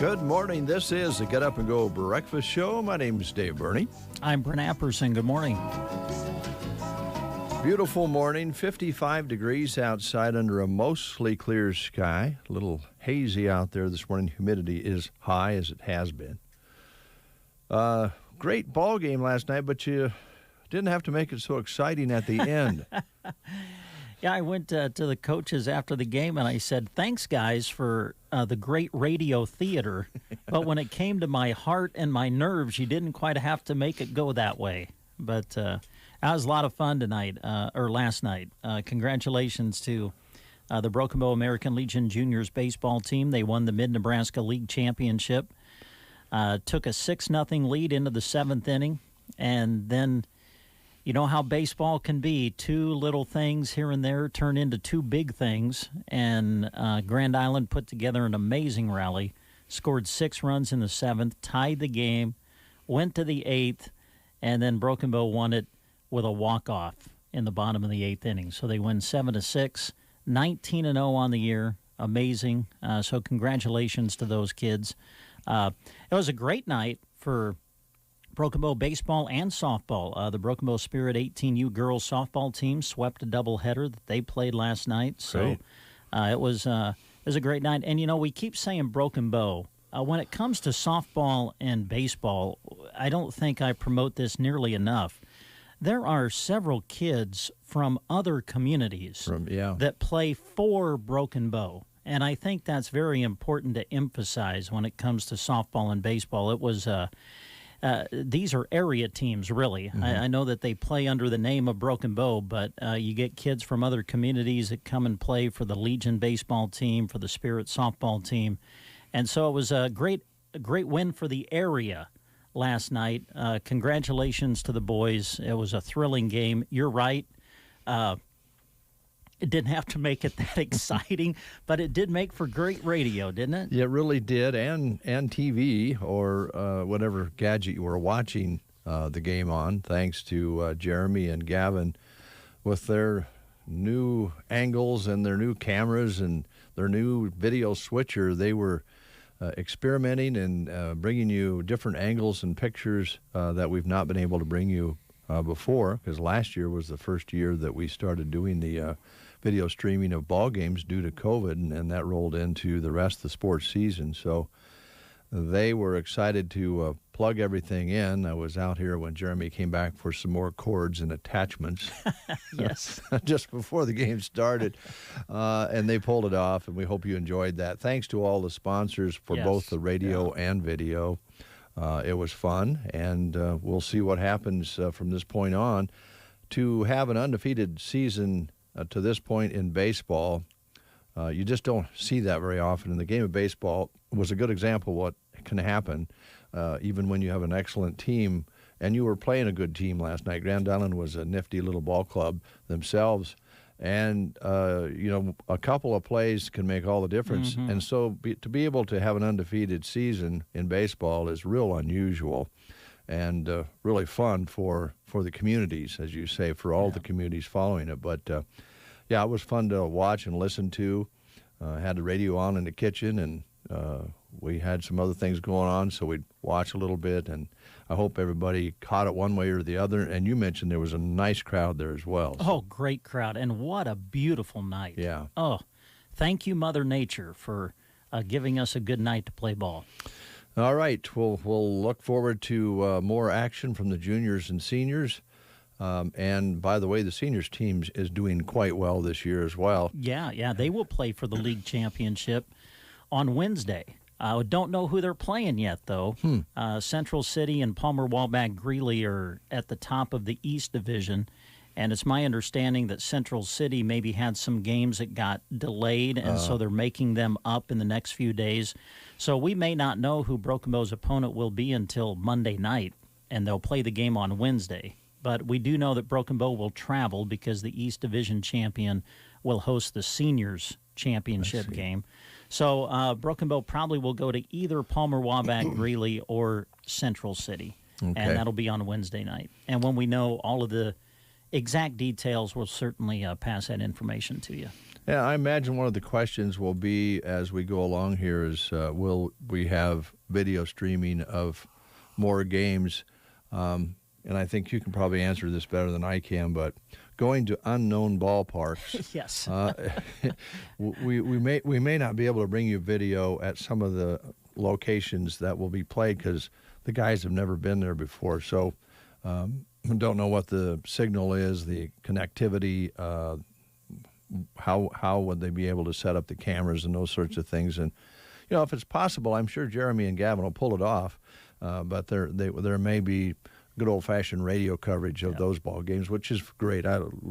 Good morning. This is the Get Up and Go Breakfast Show. My name is Dave Burney. I'm Brent Apperson. Good morning. Beautiful morning, 55 degrees outside under a mostly clear sky. A little hazy out there this morning. Humidity is high as it has been. Great ball game last night, but you didn't have to make it so exciting at the end. Yeah, I went to the coaches after the game and I said, thanks, guys, for the great radio theater. But when it came to my heart and my nerves, you didn't quite have to make it go that way. But that was a lot of fun tonight, or last night. Congratulations to the Broken Bow American Legion Juniors baseball team. They won the Mid-Nebraska League Championship. Took a 6-0 lead into the 7th inning, and then you know how baseball can be. 2 little things here and there turn into 2 big things, and Grand Island put together an amazing rally, scored 6 runs in the 7th, tied the game, went to the 8th, and then Broken Bow won it with a walk-off in the bottom of the 8th inning. So they win 7-6, 19-0 on the year. Amazing. So congratulations to those kids. It was a great night for Broken Bow baseball and softball. The Broken Bow Spirit 18U girls softball team swept a doubleheader that they played last night. So it was a great night. And, you know, we keep saying Broken Bow. When it comes to softball and baseball, I don't think I promote this nearly enough. There are several kids from other communities that play for Broken Bow. And I think that's very important to emphasize when it comes to softball and baseball. It was these are area teams, really. Mm-hmm. I know that they play under the name of Broken Bow, but you get kids from other communities that come and play for the Legion baseball team, for the Spirit softball team. And so it was a great win for the area last night. Congratulations to the boys. It was a thrilling game. You're right. It didn't have to make it that exciting, but it did make for great radio, didn't it? Yeah, it really did, and TV or whatever gadget you were watching the game on, thanks to Jeremy and Gavin with their new angles and their new cameras and their new video switcher. They were experimenting and bringing you different angles and pictures that we've not been able to bring you before, because last year was the first year that we started doing the video streaming of ball games due to COVID, and that rolled into the rest of the sports season. So they were excited to plug everything in. I was out here when Jeremy came back for some more cords and attachments. Yes. Just before the game started, and they pulled it off, and we hope you enjoyed that. Thanks to all the sponsors for both the radio and video. It was fun, and we'll see what happens from this point on. To have an undefeated season to this point in baseball, you just don't see that very often. And the game of baseball was a good example of what can happen, even when you have an excellent team. And you were playing a good team last night. Grand Island was a nifty little ball club themselves. And, a couple of plays can make all the difference. Mm-hmm. And so to be able to have an undefeated season in baseball is real unusual and really fun for the communities, as you say, for all the communities following it. But, it was fun to watch and listen to. Had the radio on in the kitchen, and we had some other things going on, so we'd watch a little bit. And I hope everybody caught it one way or the other. And you mentioned there was a nice crowd there as well. So. Oh, great crowd. And what a beautiful night. Yeah. Oh, thank you, Mother Nature, for giving us a good night to play ball. All right, we'll look forward to more action from the juniors and seniors. And by the way, the seniors team is doing quite well this year as well. Yeah, they will play for the league championship on Wednesday. Don't know who they're playing yet, though. Central City and Palmer Waback Greeley are at the top of the East Division. And it's my understanding that Central City maybe had some games that got delayed, and so they're making them up in the next few days. So we may not know who Broken Bow's opponent will be until Monday night, and they'll play the game on Wednesday. But we do know that Broken Bow will travel because the East Division champion will host the Seniors Championship game. So Broken Bow probably will go to either Palmer Waback Greeley or Central City, and that'll be on Wednesday night. And when we know all of the exact details, we'll certainly pass that information to you. Yeah, I imagine one of the questions will be as we go along here is will we have video streaming of more games? And I think you can probably answer this better than I can, but going to unknown ballparks. Yes. we may not be able to bring you video at some of the locations that will be played because the guys have never been there before. So don't know what the signal is, the connectivity, how would they be able to set up the cameras and those sorts of things. And, you know, if it's possible, I'm sure Jeremy and Gavin will pull it off, but there may be good old-fashioned radio coverage of those ball games, which is great.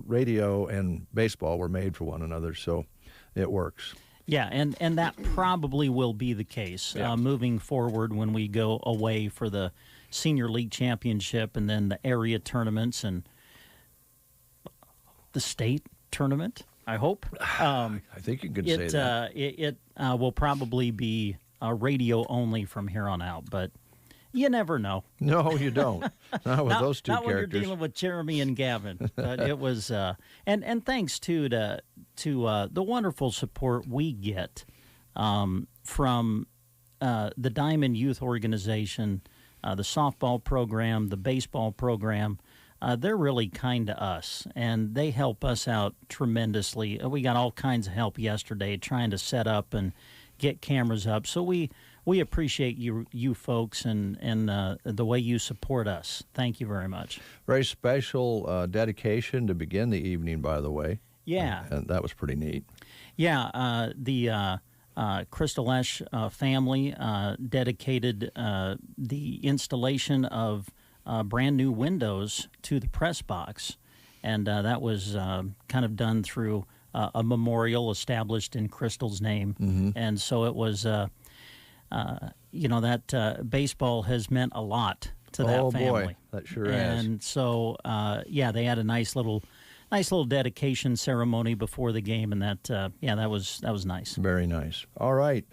Radio and baseball were made for one another, so it works. Yeah, and that probably will be the case moving forward when we go away for the Senior League Championship and then the area tournaments and the state tournament, I hope. I think you could say that. It will probably be radio only from here on out, but you never know. No, you don't. Not with those two not characters. When you're dealing with Jeremy and Gavin. But it was, and thanks to the wonderful support we get from the Diamond Youth Organization, the softball program, the baseball program. They're really kind to us, and they help us out tremendously. We got all kinds of help yesterday trying to set up and get cameras up. So we appreciate you folks and the way you support us. Thank you very much. Very special dedication to begin the evening, by the way. Yeah. And that was pretty neat. Yeah, the Crystal Esch family dedicated the installation of brand new windows to the press box, and that was kind of done through a memorial established in Crystal's name. And so it was, that baseball has meant a lot to that family. Oh, boy, that sure has. And so, they had a nice little dedication ceremony before the game, and that was nice. Very nice. All right.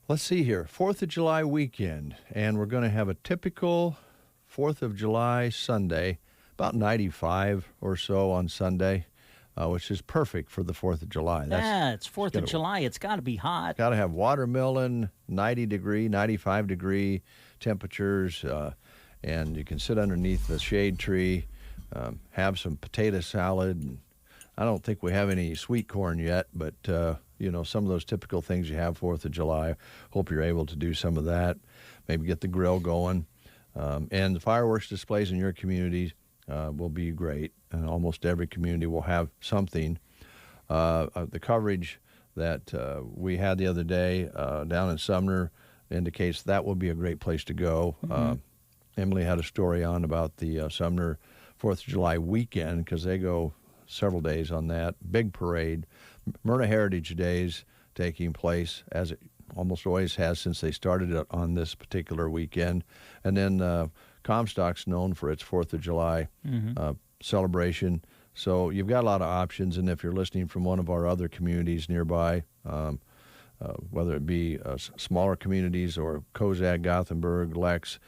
Let's see here. 4th of July weekend, and we're going to have a typical 4th of July Sunday, about 95 or so on Sunday, which is perfect for the 4th of July. It's 4th of July. It's got to be hot. Got to have watermelon, 90-degree, 95-degree temperatures, and you can sit underneath the shade tree, have some potato salad. I don't think we have any sweet corn yet, but some of those typical things you have 4th of July. Hope you're able to do some of that. Maybe get the grill going. And the fireworks displays in your communities will be great. And almost every community will have something. The coverage that we had the other day down in Sumner indicates that will be a great place to go. Emily had a story on about the Sumner 4th of July weekend because they go several days on that. Big parade. Myrna Heritage Days taking place as it almost always has since they started it on this particular weekend. And then Comstock's known for its 4th of July celebration. So you've got a lot of options, and if you're listening from one of our other communities nearby, whether it be smaller communities or Kozak, Gothenburg, Lex,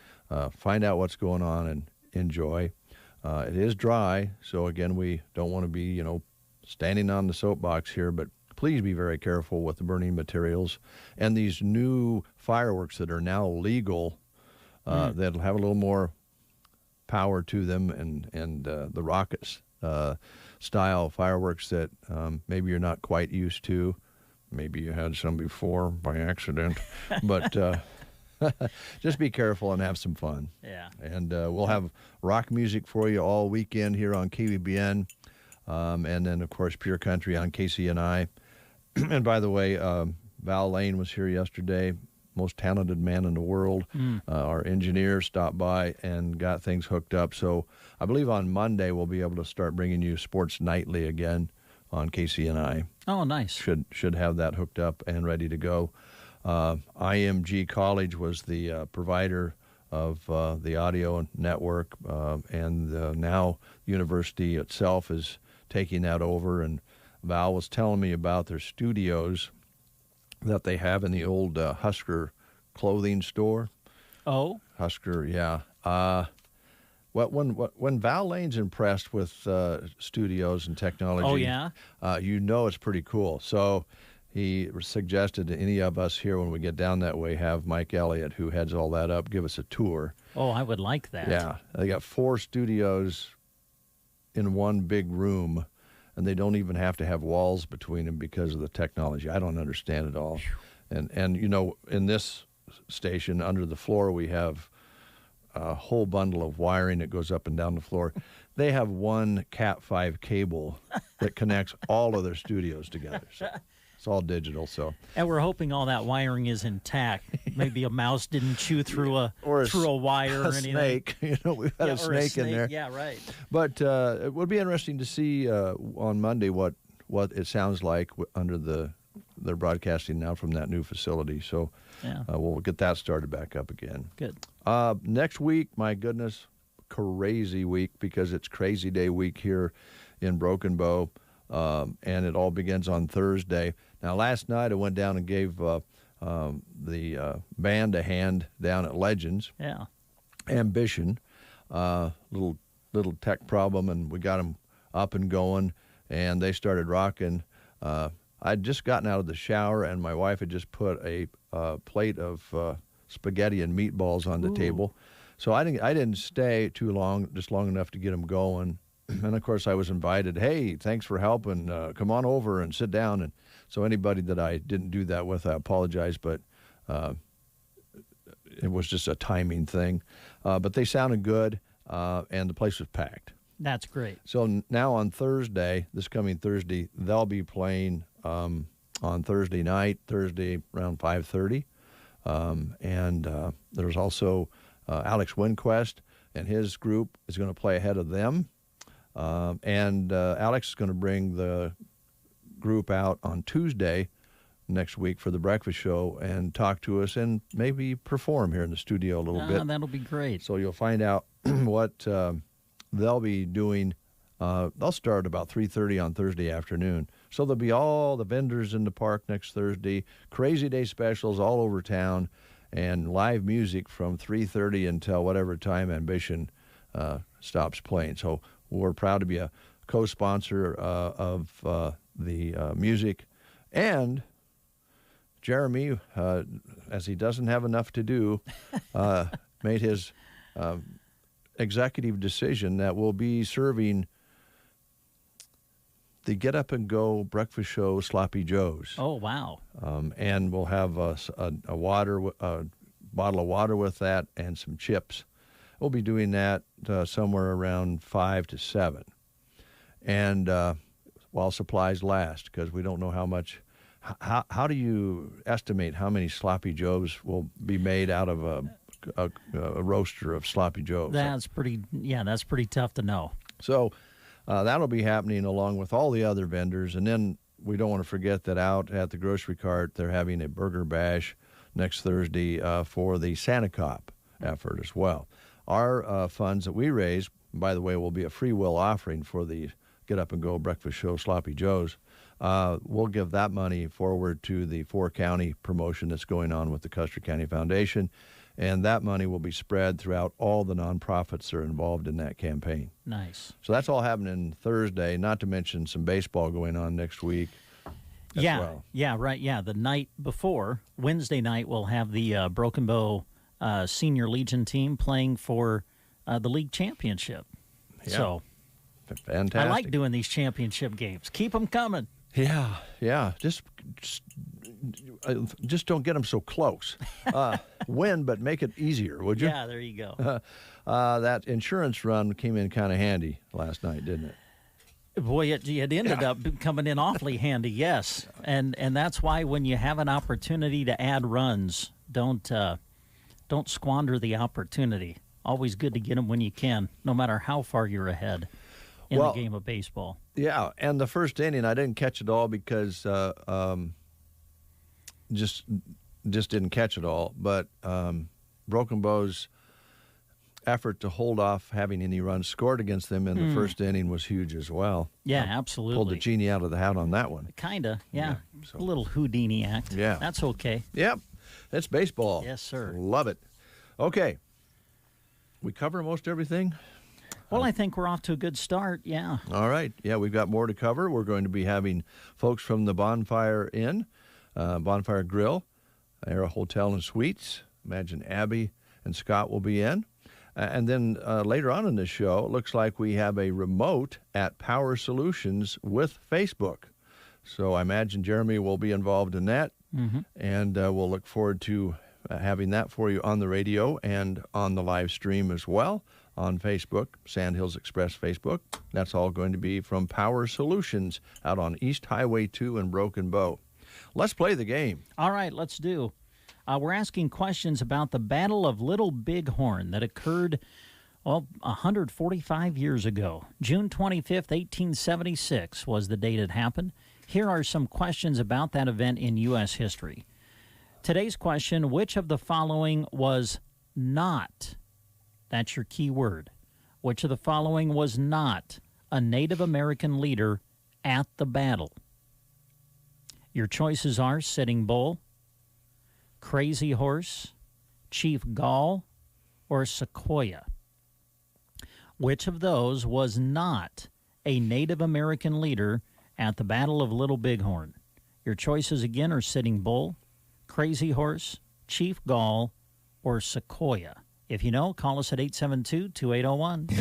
find out what's going on and enjoy. It is dry, so again, we don't want to be, standing on the soapbox here, but please be very careful with the burning materials and these new fireworks that are now legal that'll have a little more power to them and the rockets style fireworks that maybe you're not quite used to. Maybe you had some before by accident, but Just be careful and have some fun. Yeah. And we'll have rock music for you all weekend here on KBBN. And then, of course, Pure Country on KCNI. And by the way, Val Lane was here yesterday, most talented man in the world. Our engineer stopped by and got things hooked up. So I believe on Monday we'll be able to start bringing you Sports Nightly again on KCNI. Oh, nice. Should have that hooked up and ready to go. IMG College was the provider of the audio network, and now the university itself is taking that over. And Val was telling me about their studios that they have in the old Husker clothing store. Oh? Husker, yeah. When Val Lane's impressed with studios and technology, Oh, yeah? You know it's pretty cool. So he suggested to any of us here when we get down that way have Mike Elliott, who heads all that up, give us a tour. Oh, I would like that. Yeah. They got 4 studios in one big room, and they don't even have to have walls between them because of the technology. I don't understand it all. And you know, in this station, under the floor, we have a whole bundle of wiring that goes up and down the floor. They have one Cat5 cable that connects all of their studios together. So it's all digital. So, and we're hoping all that wiring is intact. Maybe a mouse didn't chew through a wire or anything. Snake. You know, we've had a snake in there. Yeah, right. But it would be interesting to see on Monday what it sounds like under they're broadcasting now from that new facility. So yeah. We'll get that started back up again. Good. Next week, my goodness, crazy week, because it's Crazy Day week here in Broken Bow, and it all begins on Thursday. Now, last night I went down and gave the band a hand down at Legends. Yeah. Ambition, little tech problem, and we got them up and going, and they started rocking. I'd just gotten out of the shower, and my wife had just put a plate of spaghetti and meatballs on the table. So I didn't stay too long, just long enough to get them going. And of course I was invited, hey, thanks for helping, come on over and sit down. And so anybody that I didn't do that with, I apologize, but it was just a timing thing. But they sounded good, and the place was packed. That's great. So now on Thursday, this coming Thursday, they'll be playing on Thursday night, Thursday around 5:30. And there's also Alex Winquest, and his group is going to play ahead of them. And Alex is going to bring the group out on Tuesday next week for the breakfast show and talk to us and maybe perform here in the studio a little bit. That'll be great. So you'll find out what they'll be doing. They'll start about 3:30 on Thursday afternoon. So there'll be all the vendors in the park next Thursday, Crazy Day specials all over town, and live music from 3:30 until whatever time Ambition stops playing. So we're proud to be a co-sponsor of the music. And Jeremy, as he doesn't have enough to do, made his executive decision that we'll be serving the Get Up and Go breakfast show Sloppy Joe's. Oh, wow. And we'll have a bottle of water with that and some chips. We'll be doing that somewhere around 5 to 7. And while supplies last, because we don't know how much. How do you estimate how many Sloppy Joes will be made out of a roaster of Sloppy Joes? That's pretty tough to know. So that'll be happening along with all the other vendors. And then we don't want to forget that out at the grocery cart, they're having a burger bash next Thursday for the Santa Cop effort as well. Our funds that we raise, by the way, will be a free will offering for the Get Up and Go breakfast show Sloppy Joes. We'll give that money forward to the 4-county promotion that's going on with the Custer County Foundation, and that money will be spread throughout all the nonprofits that are involved in that campaign. Nice. So that's all happening Thursday, not to mention some baseball going on next week as well. Yeah, right. Yeah, the night before, Wednesday night, we'll have the Broken Bow Senior Legion team playing for the league championship. Yeah. So fantastic. I like doing these championship games. Keep them coming. Yeah. Just just don't get them so close. Win, but make it easier, would you? Yeah, there you go. That insurance run came in kind of handy last night, didn't it? Boy, it ended up coming in awfully handy, yes. And that's why when you have an opportunity to add runs, don't squander the opportunity. Always good to get them when you can, no matter how far you're ahead in the game of baseball. Yeah, and the first inning, I didn't catch it all because just didn't catch it all. But Broken Bow's effort to hold off having any runs scored against them in the first inning was huge as well. Yeah, absolutely. Pulled the genie out of the hat on that one. Kinda, yeah. So. A little Houdini act. Yeah. That's okay. Yep. That's baseball. Yes, sir. Love it. Okay. We cover most everything? Well, I think we're off to a good start, yeah. All right. Yeah, we've got more to cover. We're going to be having folks from the Bonfire Inn, Bonfire Grill, Era Hotel and Suites. Imagine Abby and Scott will be in. And then later on in the show, it looks like we have a remote at Power Solutions with Facebook. So I imagine Jeremy will be involved in that. And we'll look forward to having that for you on the radio and on the live stream as well on Facebook, Sandhills Express Facebook. That's all going to be from Power Solutions out on East Highway 2 in Broken Bow. Let's play the game. All right, let's do. We're asking questions about the Battle of Little Bighorn that occurred, 145 years ago. June 25th, 1876 was the date it happened. Here are some questions about that event in U.S. history. Today's question, which of the following was not, that's your key word, which of the following was not a Native American leader at the battle? Your choices are Sitting Bull, Crazy Horse, Chief Gall, or Sequoia. Which of those was not a Native American leader at the Battle of Little Bighorn? Your choices again are Sitting Bull, Crazy Horse, Chief Gall, or Sequoia. If you know, call us at 872-2801.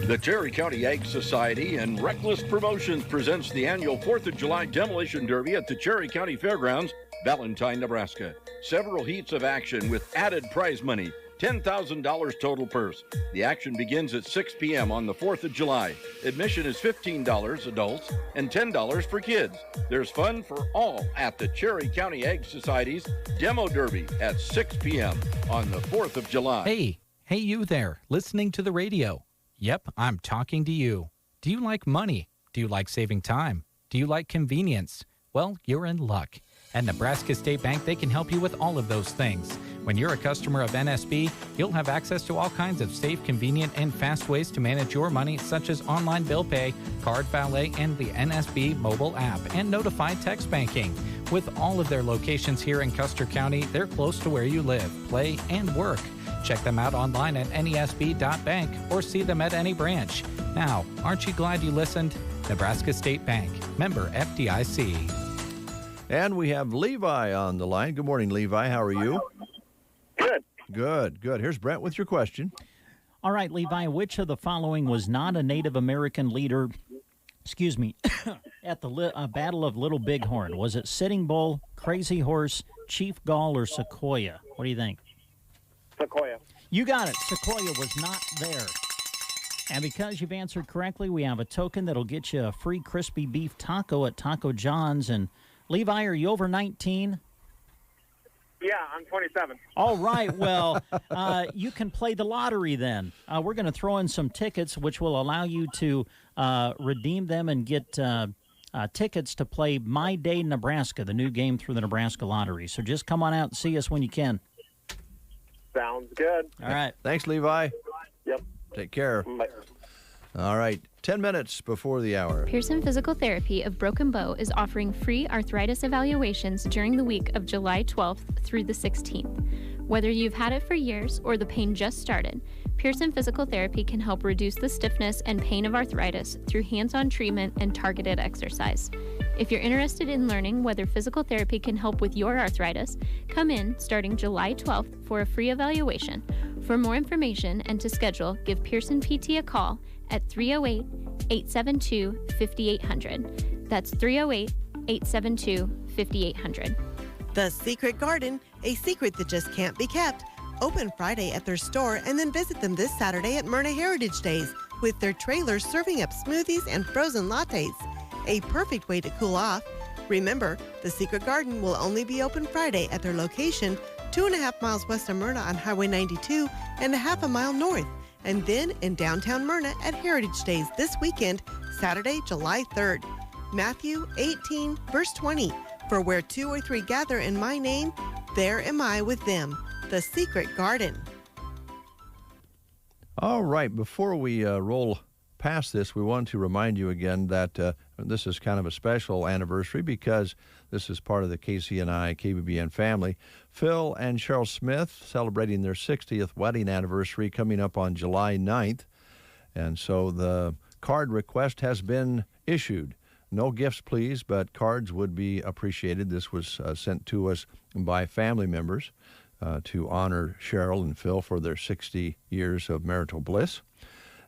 The Cherry County Ag Society and Reckless Promotions presents the annual 4th of July Demolition Derby at the Cherry County Fairgrounds, Valentine, Nebraska. Several heats of action with added prize money, $10,000 total purse. The action begins at 6 p.m. on the 4th of July. Admission is $15 adults and $10 for kids. There's fun for all at the Cherry County Ag Society's Demo Derby at 6 p.m. on the 4th of July. Hey you there, listening to the radio. Yep, I'm talking to you. Do you like money? Do you like saving time? Do you like convenience? Well, you're in luck. At Nebraska State Bank, they can help you with all of those things. When you're a customer of NSB, you'll have access to all kinds of safe, convenient, and fast ways to manage your money, such as online bill pay, card valet, and the NSB mobile app, and notified text banking. With all of their locations here in Custer County, they're close to where you live, play, and work. Check them out online at nesb.bank or see them at any branch. Now, aren't you glad you listened? Nebraska State Bank, member FDIC. And we have Levi on the line. Good morning, Levi. How are you? Good. Here's Brent with your question. All right, Levi, which of the following was not a Native American leader, at the Battle of Little Bighorn? Was it Sitting Bull, Crazy Horse, Chief Gall, or Sequoia? What do you think? Sequoia. You got it. Sequoia was not there. And because you've answered correctly, we have a token that'll get you a free crispy beef taco at Taco John's. And Levi, are you over 19? Yeah, I'm 27. All right. Well, you can play the lottery then. We're going to throw in some tickets, which will allow you to redeem them and get tickets to play My Day Nebraska, the new game through the Nebraska Lottery. So just come on out and see us when you can. Sounds good. All right. Thanks, Levi. Yep. Take care. Bye. All right, 10 minutes before the hour. Pearson Physical Therapy of Broken Bow is offering free arthritis evaluations during the week of July 12th through the 16th. Whether you've had it for years or the pain just started, Pearson Physical Therapy can help reduce the stiffness and pain of arthritis through hands-on treatment and targeted exercise. If you're interested in learning whether physical therapy can help with your arthritis, come in starting July 12th for a free evaluation. For more information and to schedule, give Pearson PT a call at 308-872-5800. That's 308-872-5800. 872-5800. The Secret Garden, a secret that just can't be kept. Open Friday at their store and then visit them this Saturday at Myrna Heritage Days with their trailers serving up smoothies and frozen lattes. A perfect way to cool off. Remember, the Secret Garden will only be open Friday at their location 2.5 miles west of Myrna on Highway 92 and a half a mile north, and then in downtown Myrna at Heritage Days this weekend, Saturday, July 3rd. Matthew 18, verse 20, for where 2 or 3 gather in my name, there am I with them. The Secret Garden. All right, before we roll past this, we want to remind you again that this is kind of a special anniversary because this is part of the KCNI KBBN family. Phil and Cheryl Smith celebrating their 60th wedding anniversary coming up on July 9th. And so the card request has been issued. No gifts, please, but cards would be appreciated. This was sent to us by family members to honor Cheryl and Phil for their 60 years of marital bliss.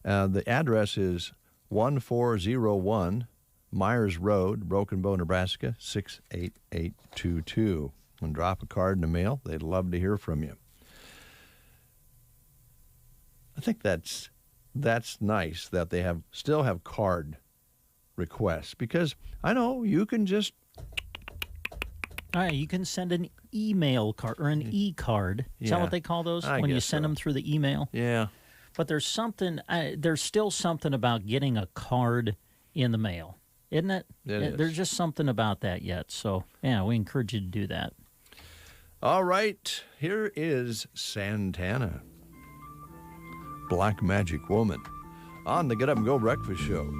The address is 1401 Myers Road, Broken Bow, Nebraska, 68822. And drop a card in the mail. They'd love to hear from you. I think that's nice that they still have card requests, because I know you can just... All right, you can send an email card or an e-card. Is that what they call those? When you send them through the email? Yeah. But there's still something about getting a card in the mail, isn't it? There's just something about that yet. So, yeah, we encourage you to do that. All right, here is Santana, Black Magic Woman, on the Get Up and Go Breakfast Show.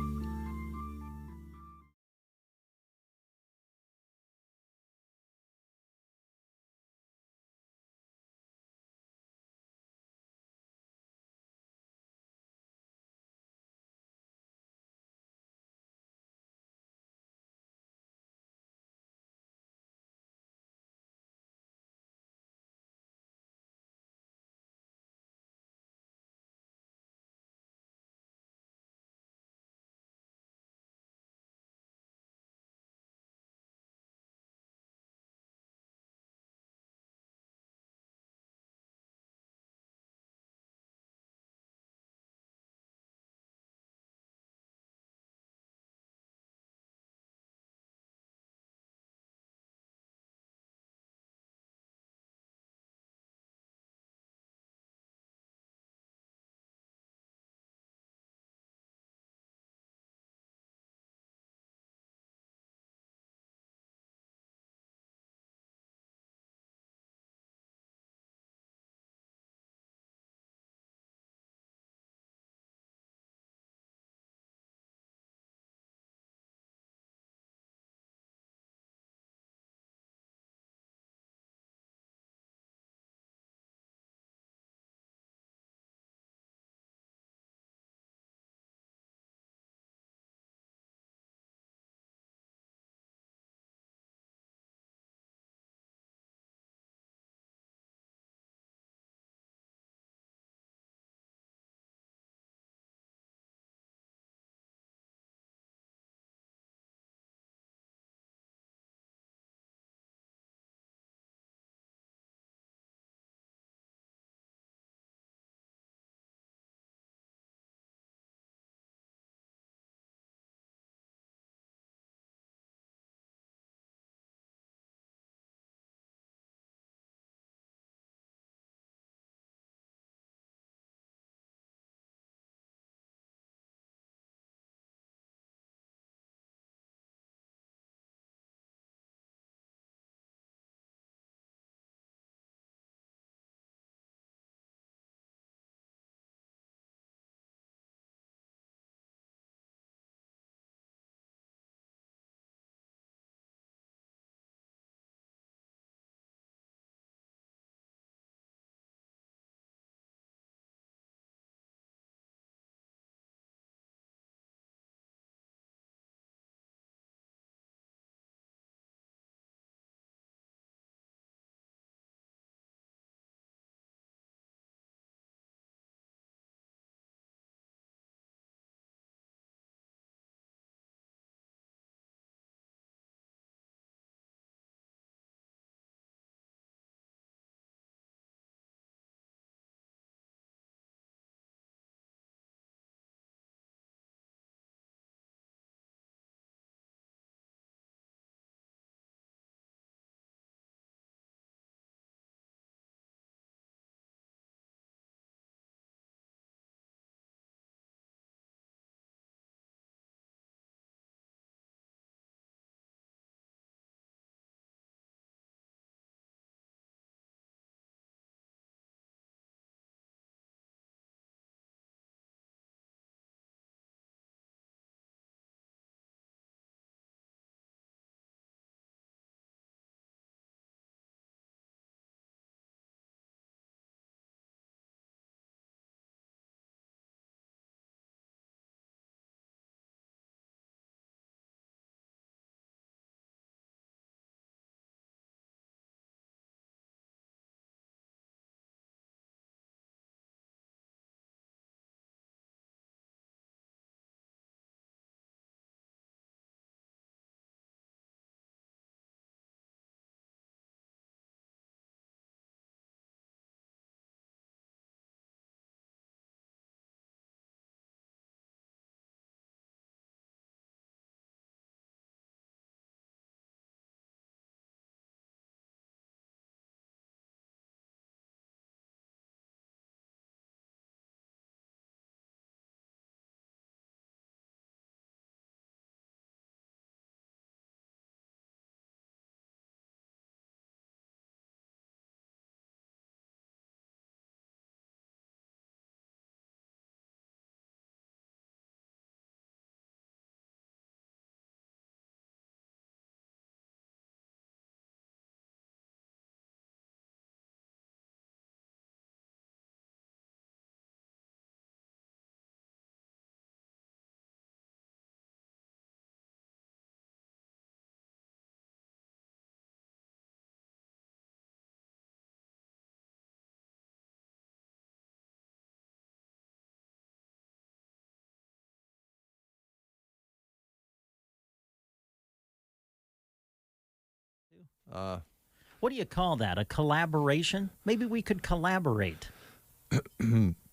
What do you call that? A collaboration? Maybe we could collaborate.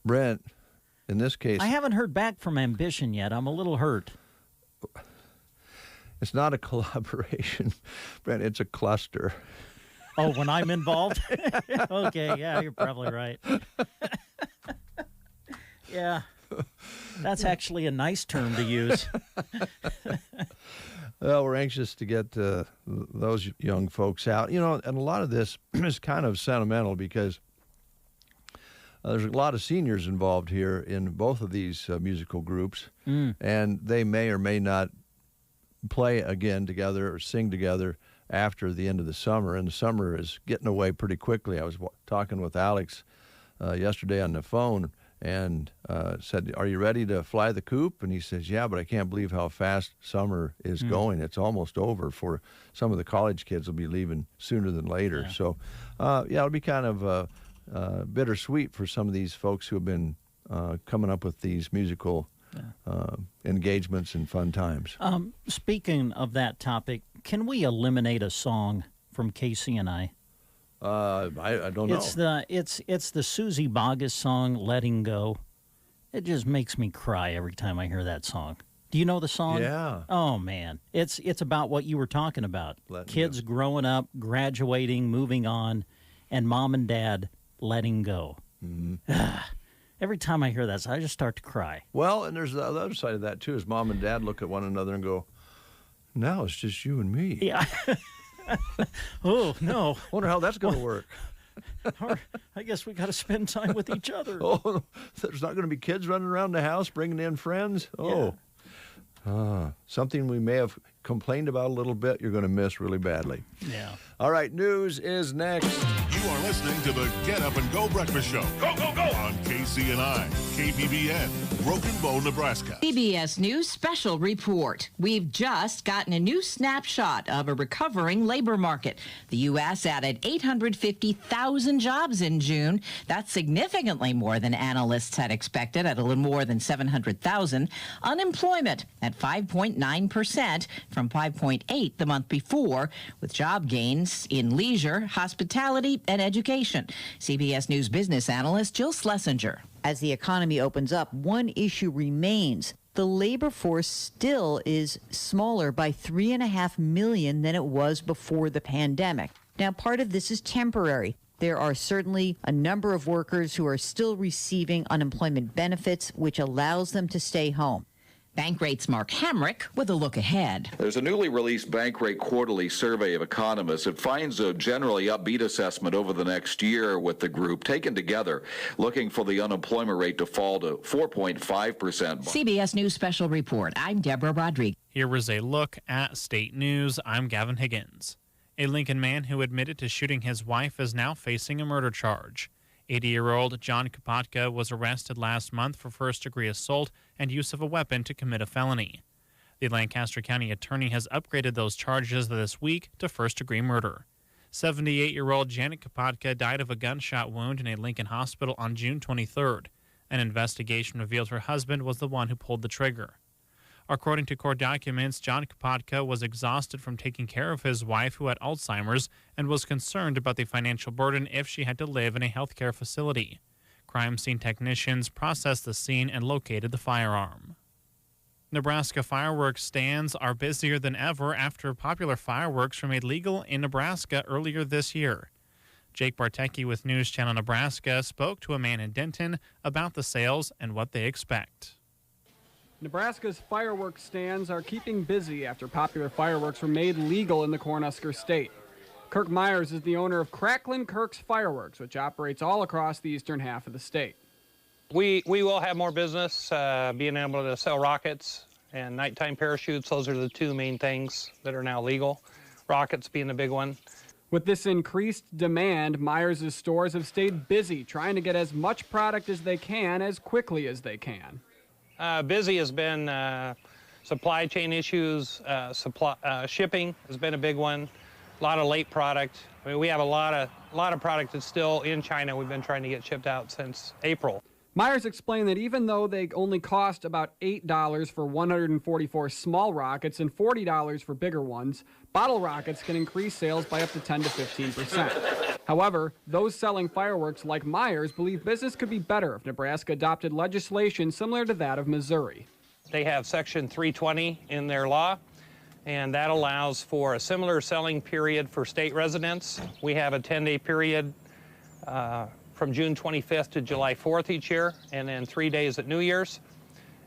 Brent, in this case, I haven't heard back from Ambition yet. I'm a little hurt. it's not a collaboration, Brent. It's a cluster. Oh, when I'm involved? Okay, yeah, you're probably right. Yeah, that's actually a nice term to use. Well, we're anxious to get those young folks out. You know, and a lot of this is kind of sentimental because there's a lot of seniors involved here in both of these musical groups, and they may or may not play again together or sing together after the end of the summer, and the summer is getting away pretty quickly. I was talking with Alex yesterday on the phone and said, "Are you ready to fly the coop?" And he says, "Yeah, but I can't believe how fast summer is going. It's almost over. For some of the college kids will be leaving sooner than later." Yeah. So, it'll be kind of bittersweet for some of these folks who have been coming up with these musical engagements and fun times. Speaking of that topic, can we eliminate a song from Casey and I? I don't know. It's the Susie Boggess song "Letting Go." It just makes me cry every time I hear that song. Do you know the song? Yeah. Oh man, it's about what you were talking about. Kids growing up, graduating, moving on, and mom and dad letting go. Every time I hear that, I just start to cry. Well, and there's the other side of that too, is mom and dad look at one another and go, "Now it's just you and me." Yeah. Oh no! Wonder how that's going to work. Or, I guess we got to spend time with each other. Oh, there's not going to be kids running around the house bringing in friends. Oh, something we may have complained about a little bit. You're going to miss really badly. Yeah. All right, news is next. You are listening to the Get Up and Go Breakfast Show. Go, go, go! On KCNI, KPBN, Broken Bow, Nebraska. CBS News special report. We've just gotten a new snapshot of a recovering labor market. The U.S. added 850,000 jobs in June. That's significantly more than analysts had expected, at a little more than 700,000. Unemployment at 5.9% from 5.8% the month before, with job gains in leisure, hospitality, and education. CBS News business analyst Jill Schlesinger. As the economy opens up, one issue remains. The labor force still is smaller by 3.5 million than it was before the pandemic. Now, part of this is temporary. There are certainly a number of workers who are still receiving unemployment benefits, which allows them to stay home. Bankrate's Mark Hamrick with a look ahead. There's a newly released Bankrate quarterly survey of economists. It finds a generally upbeat assessment over the next year, with the group taken together looking for the unemployment rate to fall to 4.5%. CBS News special report. I'm Deborah Rodriguez. Here was a look at state news. I'm Gavin Higgins. A Lincoln man who admitted to shooting his wife is now facing a murder charge. 80-year-old John Kapotka was arrested last month for first-degree assault and use of a weapon to commit a felony. The Lancaster County Attorney has upgraded those charges this week to first-degree murder. 78-year-old Janet Kapotka died of a gunshot wound in a Lincoln hospital on June 23rd. An investigation revealed her husband was the one who pulled the trigger. According to court documents, John Kapotka was exhausted from taking care of his wife, who had Alzheimer's, and was concerned about the financial burden if she had to live in a healthcare facility. Crime scene technicians processed the scene and located the firearm. Nebraska fireworks stands are busier than ever after popular fireworks were made legal in Nebraska earlier this year. Jake Bartecki with News Channel Nebraska spoke to a man in Denton about the sales and what they expect. Nebraska's fireworks stands are keeping busy after popular fireworks were made legal in the Cornhusker State. Kirk Myers is the owner of Cracklin Kirk's Fireworks, which operates all across the eastern half of the state. We will have more business, being able to sell rockets and nighttime parachutes. Those are the two main things that are now legal, rockets being the big one. With this increased demand, Myers' stores have stayed busy trying to get as much product as they can as quickly as they can. Busy has been supply chain issues, shipping has been a big one, a lot of late product. I mean, we have a lot of product that's still in China. We've been trying to get shipped out since April. Myers explained that even though they only cost about $8 for 144 small rockets and $40 for bigger ones, bottle rockets can increase sales by up to 10 to 15%. However, those selling fireworks like Myers believe business could be better if Nebraska adopted legislation similar to that of Missouri. They have Section 320 in their law, and that allows for a similar selling period for state residents. We have a 10-day period from June 25th to July 4th each year, and then 3 days at New Year's.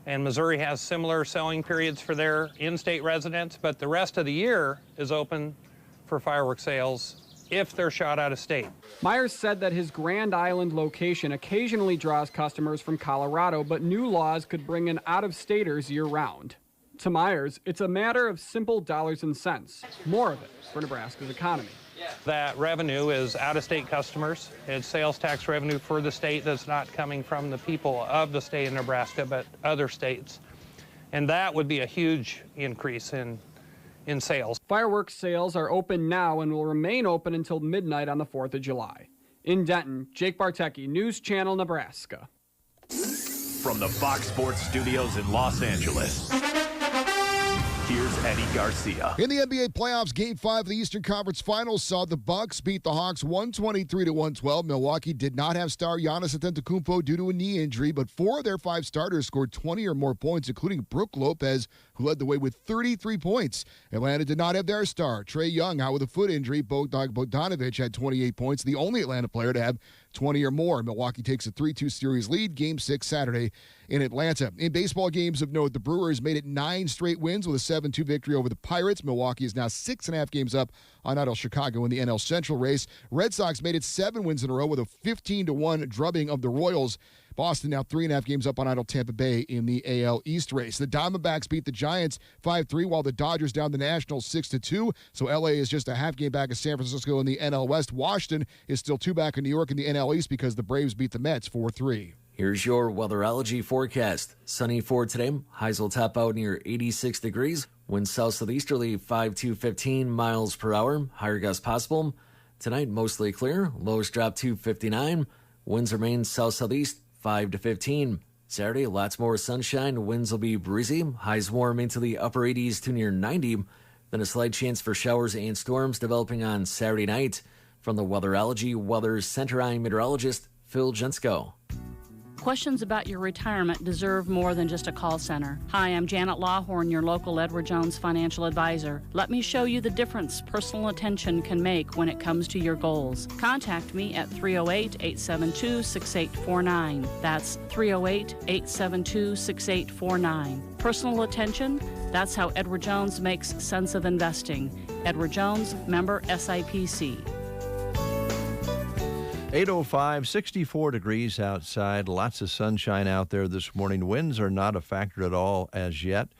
And Missouri has similar selling periods for their in-state residents, but the rest of the year is open for fireworks sales if they're shot out of state. Myers said that his Grand Island location occasionally draws customers from Colorado, but new laws could bring in out-of-staters year-round. To Myers, it's a matter of simple dollars and cents, more of it for Nebraska's economy. That revenue is out-of-state customers. It's sales tax revenue for the state that's not coming from the people of the state of Nebraska, but other states. And that would be a huge increase in sales. Fireworks sales are open now and will remain open until midnight on the 4th of July. In Denton, Jake Bartecki, News Channel, Nebraska. From the Fox Sports Studios in Los Angeles, here's Eddie Garcia. In the NBA playoffs, Game 5 of the Eastern Conference Finals saw the Bucks beat the Hawks 123-112. Milwaukee did not have star Giannis Antetokounmpo due to a knee injury, but 4 of their 5 starters scored 20 or more points, including Brook Lopez, who led the way with 33 points. Atlanta did not have their star, Trae Young, out with a foot injury. Bogdan Bogdanovic had 28 points, the only Atlanta player to have 20 or more. Milwaukee takes a 3-2 series lead, Game 6 Saturday in Atlanta. In baseball games of note, the Brewers made it 9 straight wins with a 7-2 victory over the Pirates. Milwaukee is now 6.5 games up on Idle Chicago in the NL Central race. Red Sox made it 7 wins in a row with a 15-1 drubbing of the Royals. Boston now 3.5 games up on Idle Tampa Bay in the AL East race. The Diamondbacks beat the Giants 5-3, while the Dodgers down the Nationals 6-2. So LA is just a half game back of San Francisco in the NL West. Washington is still 2 back in New York in the NL East because the Braves beat the Mets 4-3. Here's your weatherology forecast. Sunny for today. Highs will top out near 86 degrees. Winds south-southeasterly 5 to 15 miles per hour. Higher gusts possible. Tonight, mostly clear. Lows drop to 59. Winds remain south-southeast 5 to 15. Saturday, lots more sunshine. Winds will be breezy. Highs warm into the upper 80s to near 90. Then a slight chance for showers and storms developing on Saturday night. From the Weatherology Weather Center, I'm meteorologist Phil Jensko. Questions about your retirement deserve more than just a call center. Hi, I'm Janet Lawhorn, your local Edward Jones financial advisor. Let me show you the difference personal attention can make when it comes to your goals. Contact me at 308-872-6849. That's 308-872-6849. Personal attention, that's how Edward Jones makes sense of investing. Edward Jones, member SIPC. 8:05, 64 degrees outside. Lots of sunshine out there this morning. Winds are not a factor at all as yet.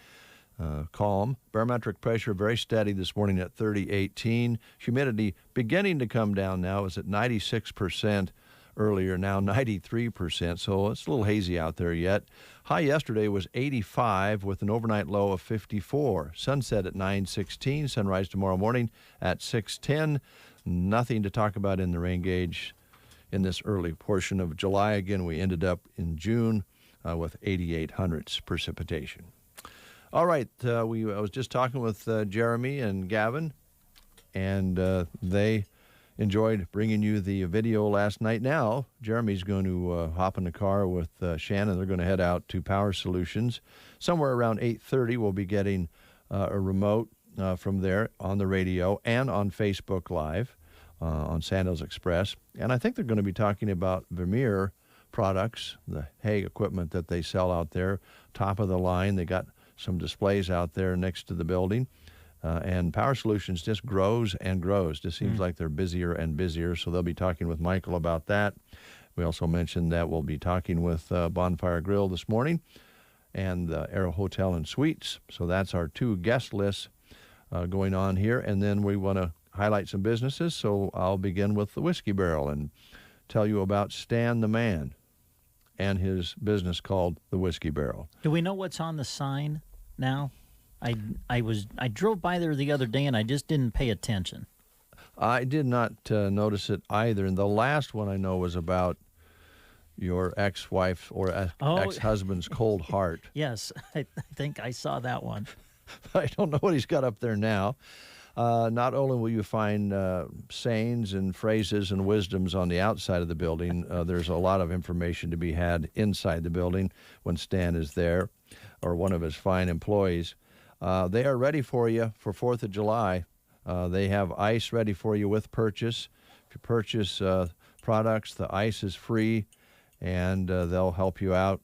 Calm. Barometric pressure very steady this morning at 3018. Humidity beginning to come down now. It was at 96% earlier, now 93%. So it's a little hazy out there yet. High yesterday was 85 with an overnight low of 54. Sunset at 9:16. Sunrise tomorrow morning at 6:10. Nothing to talk about in the rain gauge in this early portion of July. Again, we ended up in June with 88 hundredths precipitation. All right, I was just talking with Jeremy and Gavin, and they enjoyed bringing you the video last night. Now, Jeremy's going to hop in the car with Shannon. They're going to head out to Power Solutions. Somewhere around 8:30, we'll be getting a remote from there on the radio and on Facebook Live. On Sandals Express. And I think they're going to be talking about Vermeer products, the hay equipment that they sell out there, top of the line. They got some displays out there next to the building. And Power Solutions just grows and grows. Just seems like they're busier and busier. So they'll be talking with Michael about that. We also mentioned that we'll be talking with Bonfire Grill this morning and Arrow Hotel and Suites. So that's our 2 guest lists going on here. And then we want to highlight some businesses, so I'll begin with the Whiskey Barrel and tell you about Stan the Man and his business called the Whiskey Barrel. Do we know what's on the sign now? I drove by there the other day and I just didn't pay attention. I did not notice it either. And the last one I know was about your ex-wife or ex-husband's cold heart. Yes, I think I saw that one. I don't know what he's got up there now. Not only will you find sayings and phrases and wisdoms on the outside of the building, there's a lot of information to be had inside the building when Stan is there, or one of his fine employees. They are ready for you for 4th of July. They have ice ready for you with purchase. If you purchase products, the ice is free, and they'll help you out.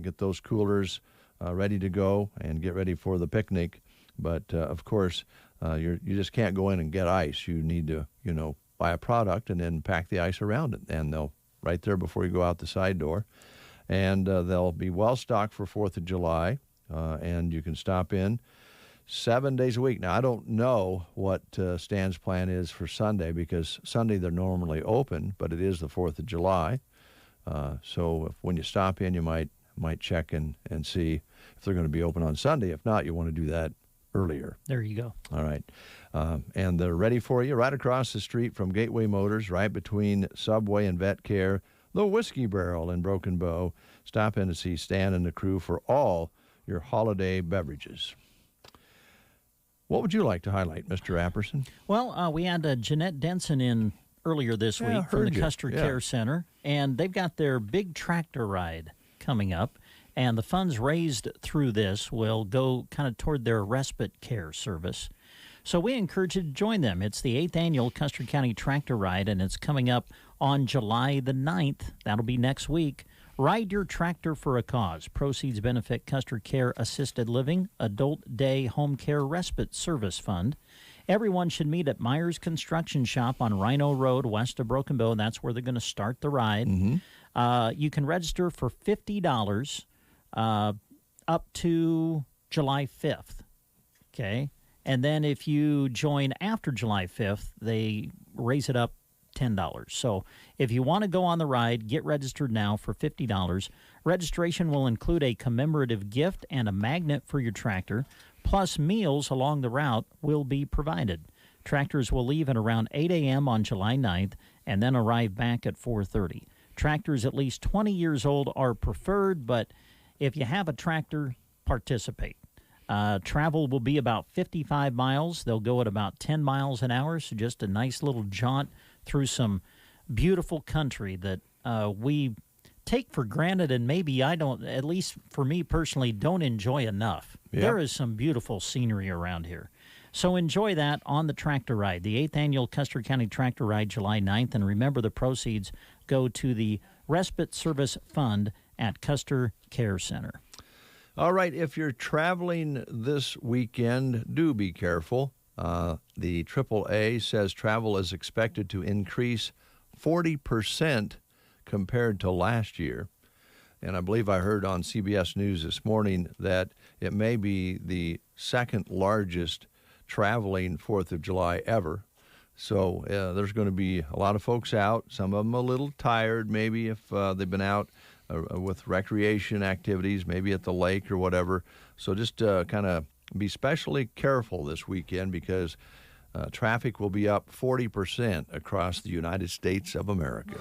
Get those coolers ready to go and get ready for the picnic. But, of course, you just can't go in and get ice. You need to, buy a product and then pack the ice around it. And they'll right there before you go out the side door. And they'll be well stocked for 4th of July. And you can stop in 7 days a week. Now, I don't know what Stan's plan is for Sunday, because Sunday they're normally open, but it is the 4th of July. So when you stop in, you might check and see if they're going to be open on Sunday. If not, you want to do that earlier. There you go. All right. And they're ready for you right across the street from Gateway Motors, right between Subway and Vet Care, the Whiskey Barrel in Broken Bow. Stop in to see Stan and the crew for all your holiday beverages. What would you like to highlight, Mr. Apperson? Well, we had Jeanette Denson in earlier this week from the Custer Care Center, and they've got their big tractor ride coming up, and the funds raised through this will go kind of toward their respite care service. So we encourage you to join them. It's the 8th annual Custer County Tractor Ride, and it's coming up on July the 9th. That'll be next week. Ride your tractor for a cause. Proceeds benefit Custer Care Assisted Living, Adult Day Home Care Respite Service Fund. Everyone should meet at Myers Construction Shop on Rhino Road, west of Broken Bow. That's where they're going to start the ride. You can register for $50 up to July 5th. Okay? And then if you join after July 5th, they raise it up $10. So if you want to go on the ride, get registered now for $50. Registration will include a commemorative gift and a magnet for your tractor, plus meals along the route will be provided. Tractors will leave at around 8 a.m. on July 9th and then arrive back at 4:30. Tractors at least 20 years old are preferred, but if you have a tractor, participate. Travel will be about 55 miles. They'll go at about 10 miles an hour, so just a nice little jaunt through some beautiful country that we take for granted, and maybe I don't, at least for me personally, don't enjoy enough. Yep. There is some beautiful scenery around here. So enjoy that on the tractor ride, the 8th annual Custer County Tractor Ride, July 9th. And remember, the proceeds go to the Respite Service Fund at Custer Care Center. All right, if you're traveling this weekend, do be careful. The AAA says travel is expected to increase 40% compared to last year. And I believe I heard on CBS News this morning that it may be the second largest traveling 4th of July ever. So there's going to be a lot of folks out, some of them a little tired, maybe if they've been out with recreation activities, maybe at the lake or whatever. So just kind of be especially careful this weekend, because traffic will be up 40% across the United States of America.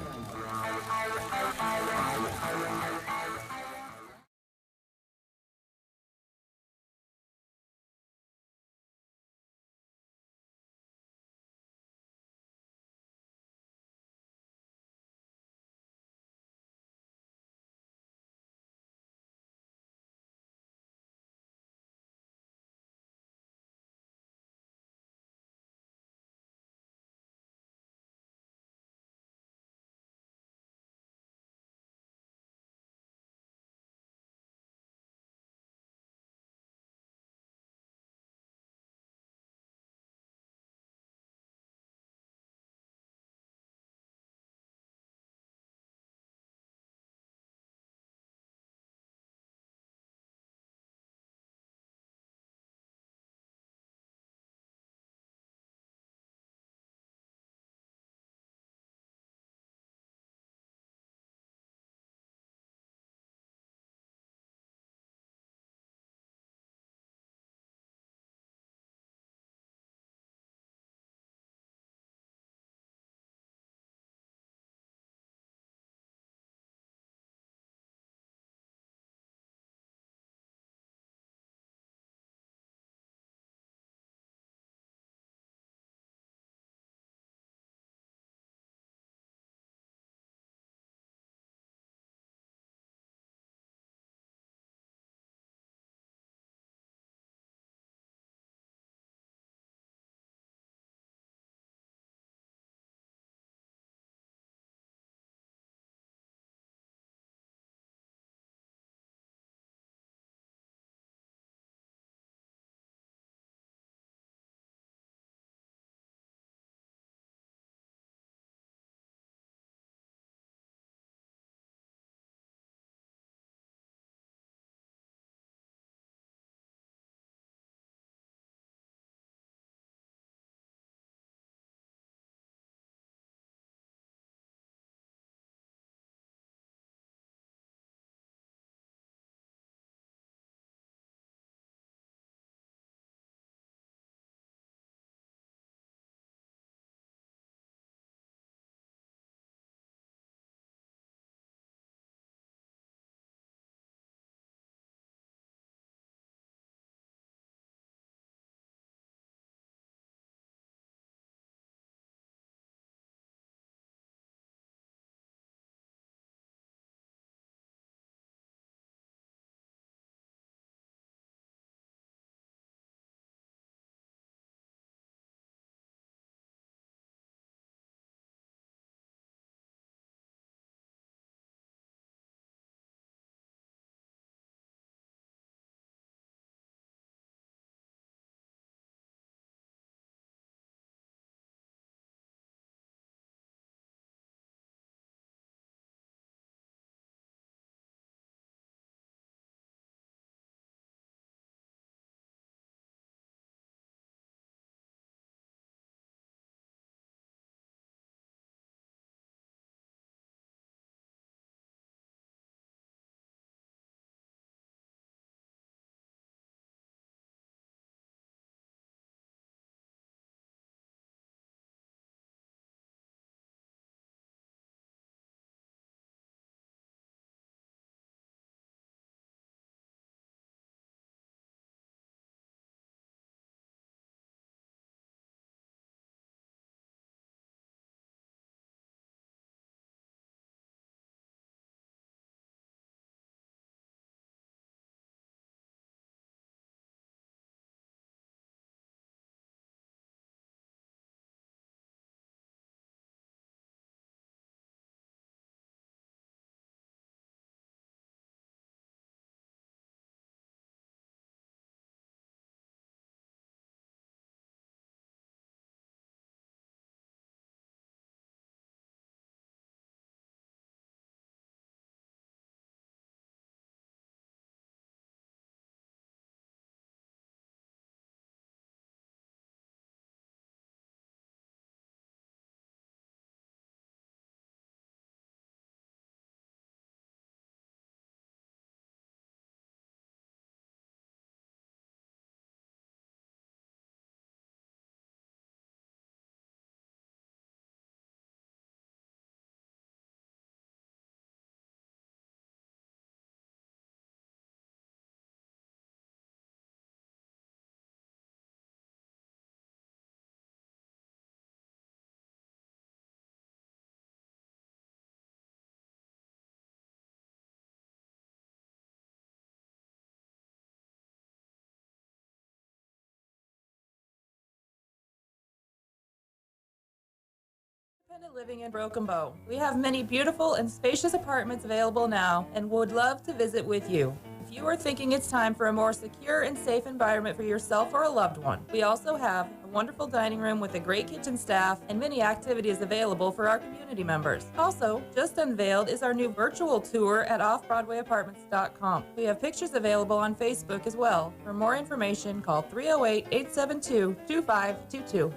Independent living in Broken Bow. We have many beautiful and spacious apartments available now and would love to visit with you. If you are thinking it's time for a more secure and safe environment for yourself or a loved one, we also have a wonderful dining room with a great kitchen staff and many activities available for our community members. Also, just unveiled is our new virtual tour at offbroadwayapartments.com. We have pictures available on Facebook as well. For more information, call 308-872-2522.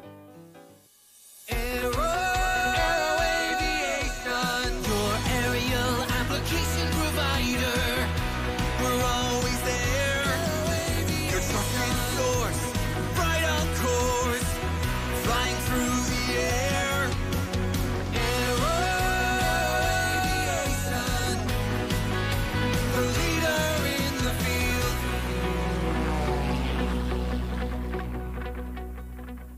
Aero Aviation, your aerial application provider. We're always there. Your trusted source, right on course, flying through the air. Aero Aviation, the leader in the field.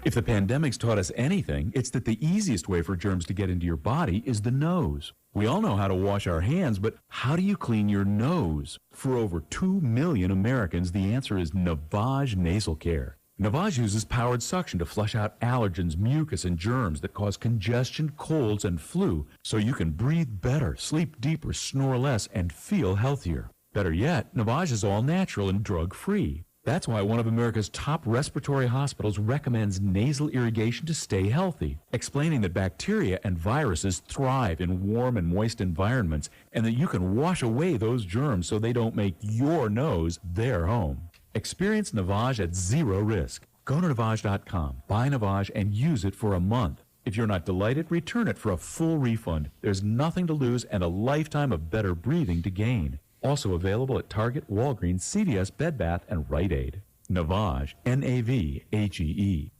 If the pandemic's taught us anything, it's that the easiest way for germs to get into your body is the nose. We all know how to wash our hands, but how do you clean your nose? For over 2 million Americans, the answer is Navage Nasal Care. Navage uses powered suction to flush out allergens, mucus, and germs that cause congestion, colds, and flu, so you can breathe better, sleep deeper, snore less, and feel healthier. Better yet, Navage is all natural and drug-free. That's why one of America's top respiratory hospitals recommends nasal irrigation to stay healthy, explaining that bacteria and viruses thrive in warm and moist environments and that you can wash away those germs so they don't make your nose their home. Experience Navage at zero risk. Go to Navage.com, buy Navage, and use it for a month. If you're not delighted, return it for a full refund. There's nothing to lose and a lifetime of better breathing to gain. Also available at Target, Walgreens, CVS, Bed Bath, and Rite Aid. Navage, N-A-V-A-G-E.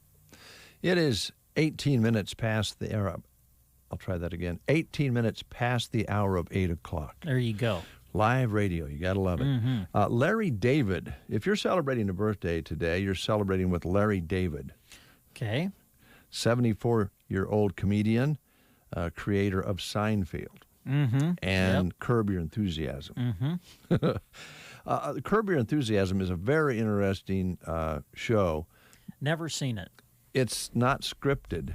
It is 18 minutes past the hour. I'll try that again. 18 minutes past the hour of 8 o'clock. There you go. Live radio. You got to love it. Mm-hmm. Larry David. If you're celebrating a birthday today, you're celebrating with Larry David. Okay. 74-year-old comedian, creator of Seinfeld. Mm-hmm. And Curb Your Enthusiasm. Mm-hmm. Curb Your Enthusiasm is a very interesting show. Never seen it. It's not scripted.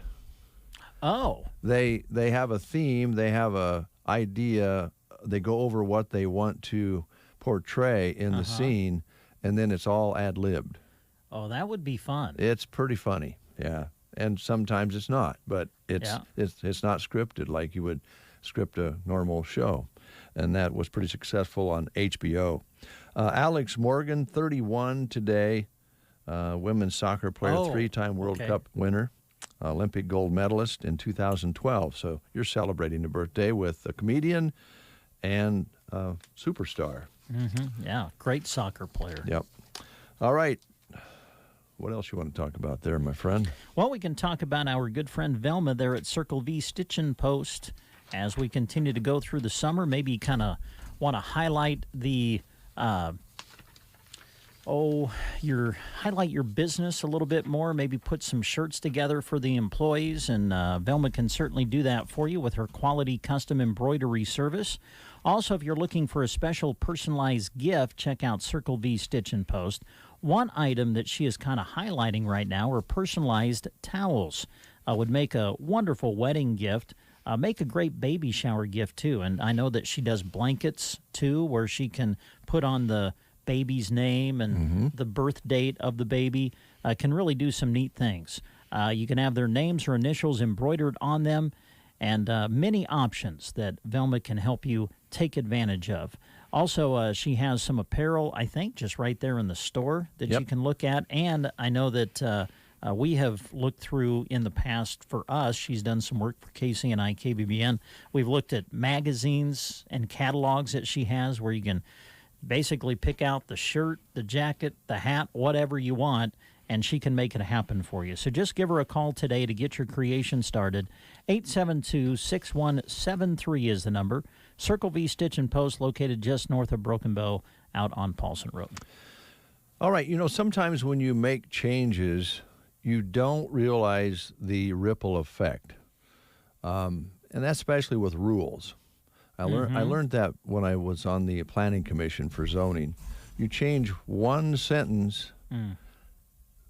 Oh. They have a theme. They have a idea. They go over what they want to portray in the scene, and then it's all ad-libbed. Oh, that would be fun. It's pretty funny, yeah. And sometimes it's not, but it's not scripted like you would script a normal show, and that was pretty successful on HBO. Alex Morgan, 31 today, women's soccer player, three-time World Cup winner, Olympic gold medalist in 2012. So you're celebrating a birthday with a comedian and a superstar. Mm-hmm. Yeah, great soccer player. Yep. All right. What else you want to talk about there, my friend? Well, we can talk about our good friend Velma there at Circle V Stitch and Post. As we continue to go through the summer, maybe kind of want to highlight the highlight your business a little bit more, maybe put some shirts together for the employees, and Velma can certainly do that for you with her quality custom embroidery service. Also, if you're looking for a special personalized gift, check out Circle V Stitch and Post. One item that she is kind of highlighting right now are personalized towels. Would make a wonderful wedding gift. Make a great baby shower gift, too. And I know that she does blankets, too, where she can put on the baby's name and the birth date of the baby. Can really do some neat things. You can have their names or initials embroidered on them, and many options that Velma can help you take advantage of. Also, she has some apparel, I think, just right there in the store that you can look at. And I know that we have looked through in the past for us. She's done some work for Casey and I, KBBN. We've looked at magazines and catalogs that she has where you can basically pick out the shirt, the jacket, the hat, whatever you want, and she can make it happen for you. So just give her a call today to get your creation started. 872-6173 is the number. Circle V Stitch and Post, located just north of Broken Bow out on Paulson Road. All right, sometimes when you make changes, you don't realize the ripple effect. And that's especially with rules. I learned that when I was on the Planning Commission for zoning. You change one sentence,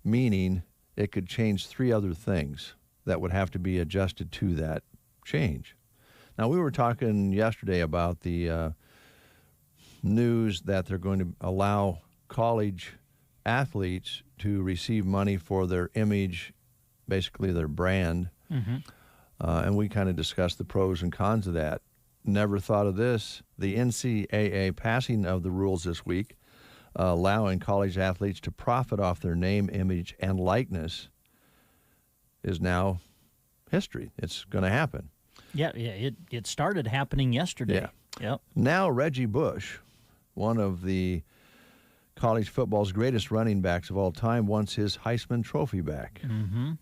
meaning it could change three other things that would have to be adjusted to that change. Now, we were talking yesterday about the news that they're going to allow college athletes to receive money for their image, basically their brand. Mm-hmm. And we kind of discussed the pros and cons of that. Never thought of this. The NCAA passing of the rules this week, allowing college athletes to profit off their name, image, and likeness is now history. It's going to happen. Yeah, it started happening yesterday. Yeah. Yep. Now Reggie Bush, one of the college football's greatest running backs of all time, wants his Heisman Trophy back. Mm-hmm.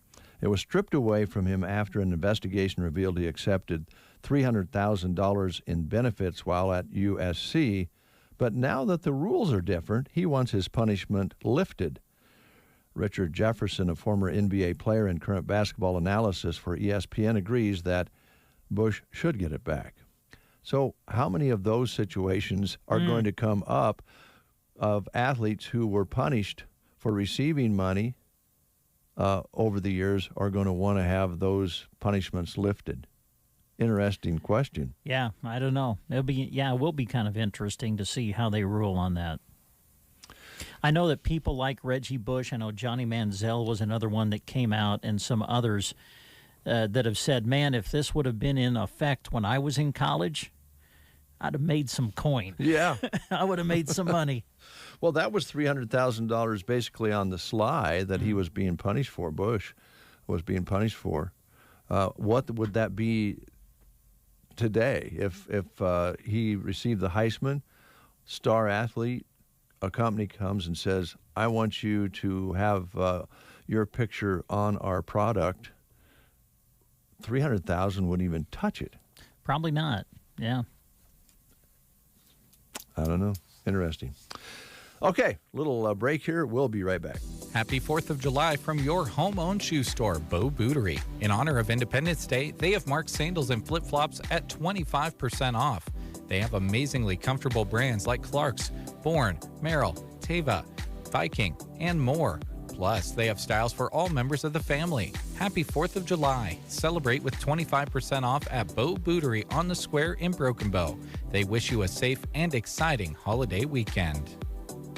It was stripped away from him after an investigation revealed he accepted $300,000 in benefits while at USC. But now that the rules are different, he wants his punishment lifted. Richard Jefferson, a former NBA player and current basketball analyst for ESPN, agrees that Bush should get it back. So how many of those situations are going to come up of athletes who were punished for receiving money over the years are going to want to have those punishments lifted? Interesting question. Yeah, I don't know. It will be kind of interesting to see how they rule on that. I know that people like Reggie Bush, I know Johnny Manziel was another one that came out, and some others that have said, man, if this would have been in effect when I was in college, I'd have made some coin. Yeah. I would have made some money. Well, that was $300,000 basically on the sly that he was being punished for, Bush was being punished for. What would that be today if he received the Heisman, star athlete, a company comes and says, I want you to have your picture on our product? $300,000 wouldn't even touch it. Probably not. Yeah. I don't know. Interesting. Okay, little break here. We'll be right back. Happy 4th of July from your home-owned shoe store, Bo Bootery. In honor of Independence Day, they have marked sandals and flip-flops at 25% off. They have amazingly comfortable brands like Clark's, Bourne, Merrell, Teva, Viking, and more. Plus, they have styles for all members of the family. Happy 4th of July. Celebrate with 25% off at Bo Bootery on the Square in Broken Bow. They wish you a safe and exciting holiday weekend.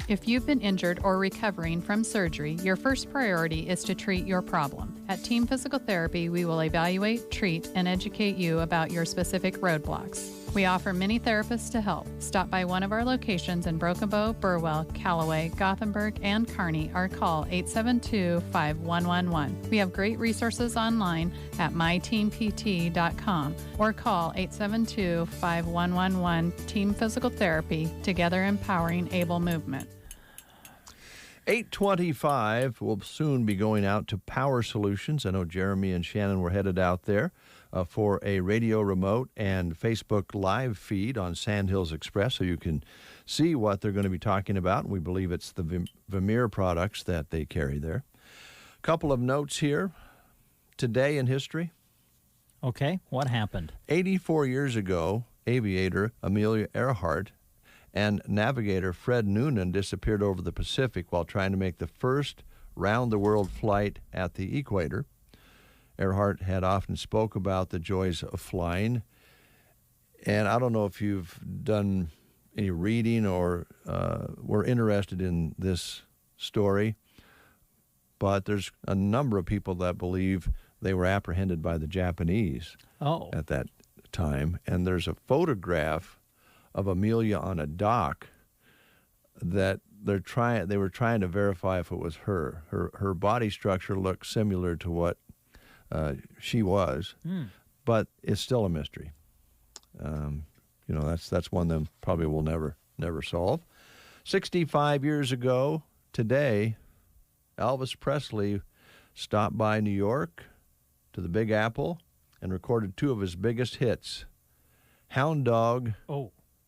If you've been injured or recovering from surgery, your first priority is to treat your problem. At Team Physical Therapy, we will evaluate, treat, and educate you about your specific roadblocks. We offer many therapists to help. Stop by one of our locations in Broken Bow, Burwell, Callaway, Gothenburg, and Kearney or call 872-5111. We have great resources online at myteampt.com or call 872-5111 Team Physical Therapy, together empowering able movement. 8:25 will soon be going out to Power Solutions. I know Jeremy and Shannon were headed out there for a radio remote and Facebook live feed on Sandhills Express, so you can see what they're going to be talking about. We believe it's the Vermeer products that they carry there. A couple of notes here. Today in history. Okay, what happened? 84 years ago, aviator Amelia Earhart and navigator Fred Noonan disappeared over the Pacific while trying to make the first round-the-world flight at the equator. Earhart had often spoke about the joys of flying, and I don't know if you've done any reading or were interested in this story, but there's a number of people that believe they were apprehended by the Japanese at that time, and there's a photograph of Amelia on a dock that they were trying to verify if it was her. Her body structure looked similar to what she was, but it's still a mystery. That's one that probably we'll never solve. 65 years ago today, Elvis Presley stopped by New York to the Big Apple and recorded two of his biggest hits, Hound Dog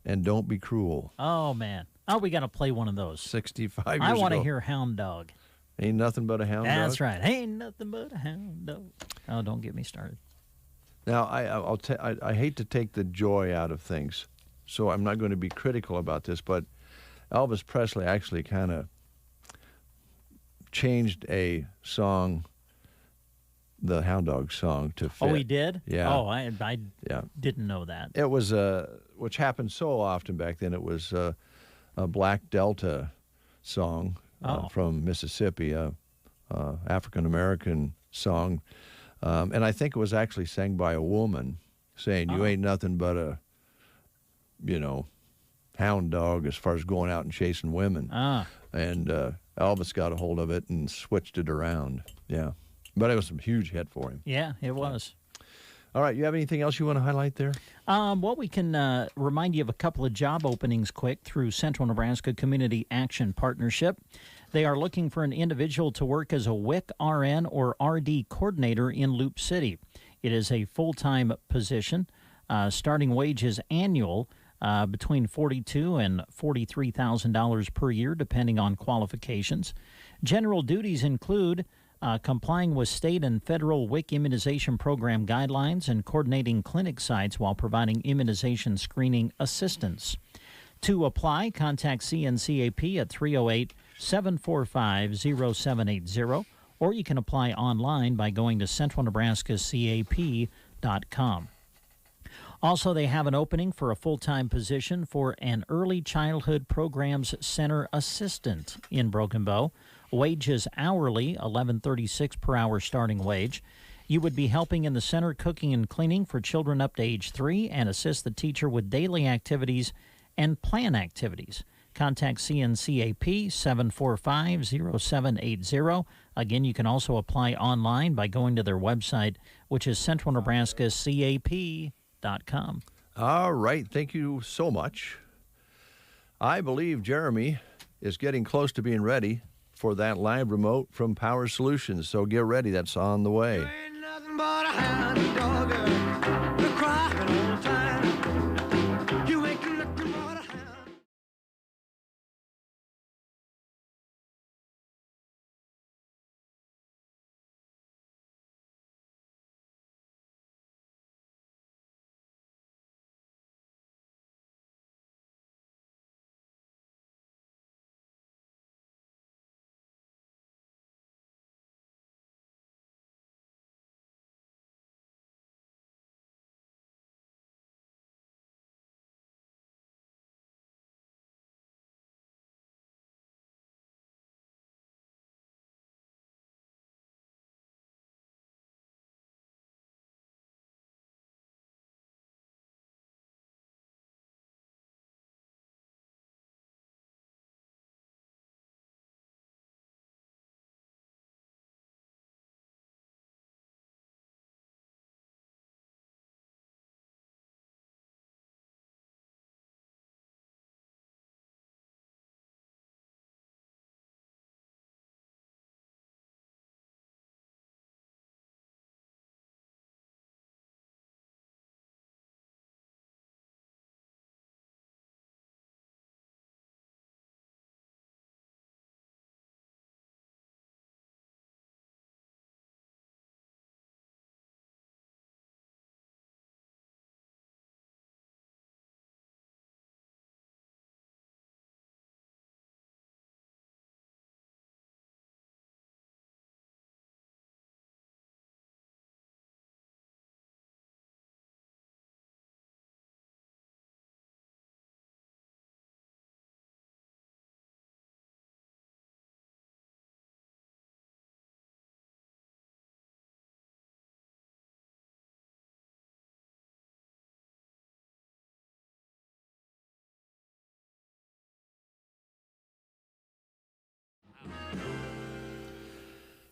and Don't Be Cruel. Oh, man. Oh, we got to play one of those. 65 years ago. I want to hear Hound Dog. Ain't nothing but a hound dog. That's right. Ain't nothing but a hound dog. Oh, don't get me started. Now, I hate to take the joy out of things, so I'm not going to be critical about this, but Elvis Presley actually kind of changed a song the Hound Dog song to fit. Oh, he did? Yeah. Oh, I didn't know that. It was, which happened so often back then, it was a Black Delta song from Mississippi, African-American song. And I think it was actually sang by a woman saying, you ain't nothing but a, hound dog as far as going out and chasing women. And Elvis got a hold of it and switched it around. Yeah. But it was a huge hit for him. Yeah, it was. All right, you have anything else you want to highlight there? Well, we can remind you of a couple of job openings quick through Central Nebraska Community Action Partnership. They are looking for an individual to work as a WIC RN or RD coordinator in Loop City. It is a full-time position. Starting wage is annual, between $42,000 and $43,000 per year, depending on qualifications. General duties include complying with state and federal WIC immunization program guidelines and coordinating clinic sites while providing immunization screening assistance. To apply, contact CNCAP at 308-745-0780, or you can apply online by going to centralnebraskacap.com. Also, they have an opening for a full-time position for an Early Childhood Programs Center assistant in Broken Bow. Wage is hourly, $11.36 per hour starting wage. You would be helping in the center cooking and cleaning for children up to age 3 and assist the teacher with daily activities and plan activities. Contact CNCAP 745-0780. Again, you can also apply online by going to their website, which is centralnebraskacap.com. All right. Thank you so much. I believe Jeremy is getting close to being ready for that live remote from Power Solutions. So get ready. That's on the way. You ain't nothing but a hound dog, you're crying all the time. You ain't nothing but a hound.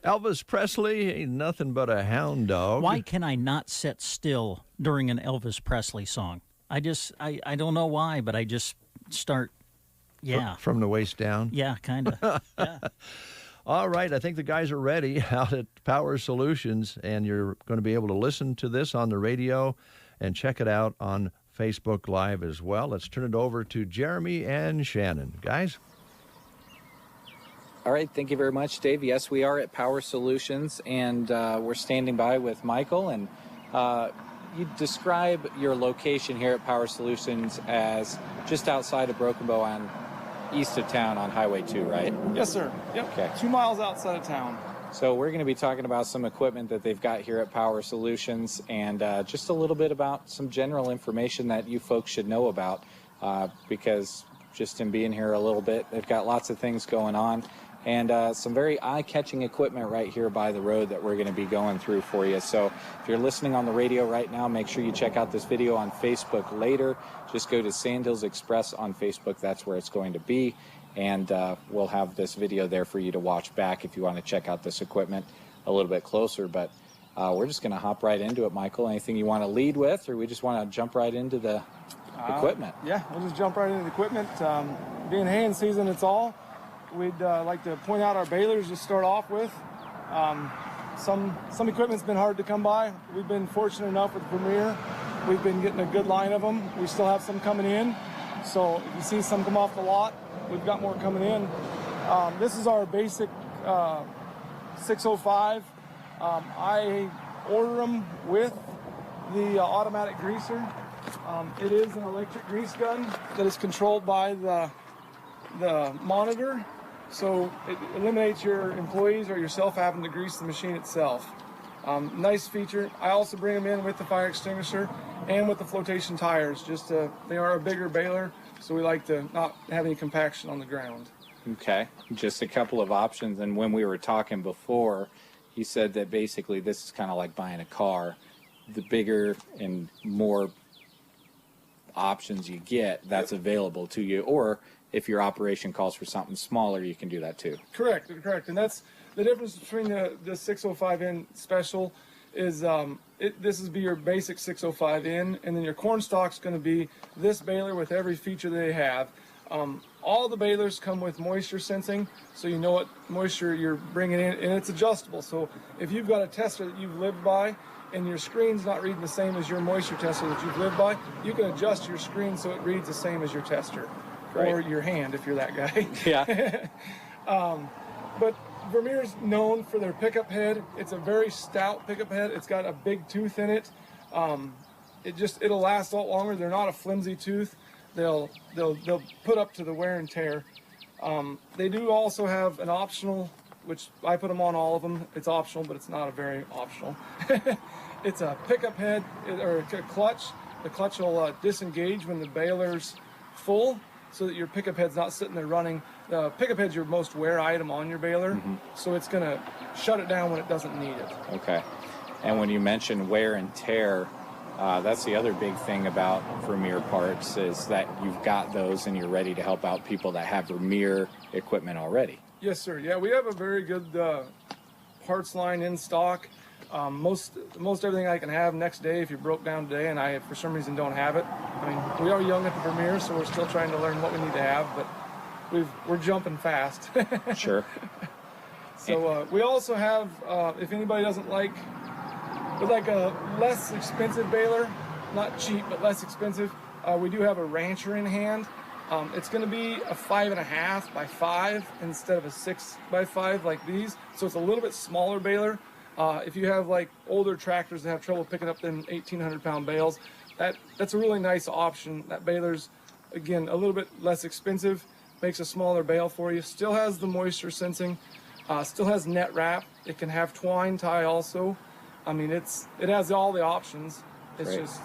Elvis Presley ain't nothing but a hound dog. Why can I not sit still during an Elvis Presley song? I don't know why, but I just start, From the waist down? Yeah, kind of. Yeah. All right, I think the guys are ready out at Power Solutions, and you're going to be able to listen to this on the radio and check it out on Facebook Live as well. Let's turn it over to Jeremy and Shannon. Guys? All right, thank you very much, Dave. Yes, we are at Power Solutions, and we're standing by with Michael. And you describe your location here at Power Solutions as just outside of Broken Bow on east of town on Highway 2, right? Yes, sir. Yep. Okay. 2 miles outside of town. So we're going to be talking about some equipment that they've got here at Power Solutions, and just a little bit about some general information that you folks should know about, because just in being here a little bit, they've got lots of things going on, and some very eye-catching equipment right here by the road that we're going to be going through for you. So if you're listening on the radio right now, make sure you check out this video on Facebook later. Just go to Sandhills Express on Facebook. That's where it's going to be. And we'll have this video there for you to watch back if you want to check out this equipment a little bit closer. But we're just going to hop right into it, Michael. Anything you want to lead with, or we just want to jump right into the equipment? Yeah, we'll just jump right into the equipment. Being hand season, it's all. We'd like to point out our balers to start off with. Some equipment's been hard to come by. We've been fortunate enough with Vermeer. We've been getting a good line of them. We still have some coming in. So if you see some come off the lot, we've got more coming in. This is our basic 605. I order them with the automatic greaser. It is an electric grease gun that is controlled by the monitor. So it eliminates your employees or yourself having to grease the machine itself. Nice feature. I also bring them in with the fire extinguisher and with the flotation tires. They are a bigger baler, so we like to not have any compaction on the ground. Okay, just a couple of options. And when we were talking before, you said that basically this is kind of like buying a car. The bigger and more options you get, that's available to you. Or if your operation calls for something smaller, you can do that too. Correct. And that's the difference between the 605N special is this is be your basic 605N, and then your corn stalk's going to be this baler with every feature they have. All the balers come with moisture sensing, so you know what moisture you're bringing in, and it's adjustable. So if you've got a tester that you've lived by and your screen's not reading the same as your moisture tester that you've lived by, you can adjust your screen so it reads the same as your tester. Right. Or your hand if you're that guy. Yeah. But Vermeer's known for their pickup head. It's a very stout pickup head. It's got a big tooth in it. It'll last a lot longer. They're not a flimsy tooth. They'll put up to the wear and tear. They do also have an optional, which I put them on all of them. It's optional, but it's not a very optional. It's a pickup head or a clutch. The clutch will disengage when the baler's full, so that your pickup head's not sitting there running. The pickup head's your most wear item on your baler, so it's going to shut it down when it doesn't need it. Okay. And when you mention wear and tear, that's the other big thing about Vermeer parts is that you've got those and you're ready to help out people that have Vermeer equipment already. Yes, sir. Yeah, we have a very good parts line in stock. Most everything I can have next day if you broke down today and I for some reason don't have it. I mean, we are young at the Vermeer, so we're still trying to learn what we need to have, but we're jumping fast. Sure. So we also have, if anybody doesn't like a less expensive baler, not cheap but less expensive, we do have a Rancher in hand. It's going to be a 5.5 by 5 instead of a 6 by 5 like these, so it's a little bit smaller baler. If you have like older tractors that have trouble picking up them 1,800-pound bales, that's a really nice option. That baler's, again, a little bit less expensive, makes a smaller bale for you. Still has the moisture sensing, still has net wrap. It can have twine tie also. I mean, it has all the options. It's Great. Just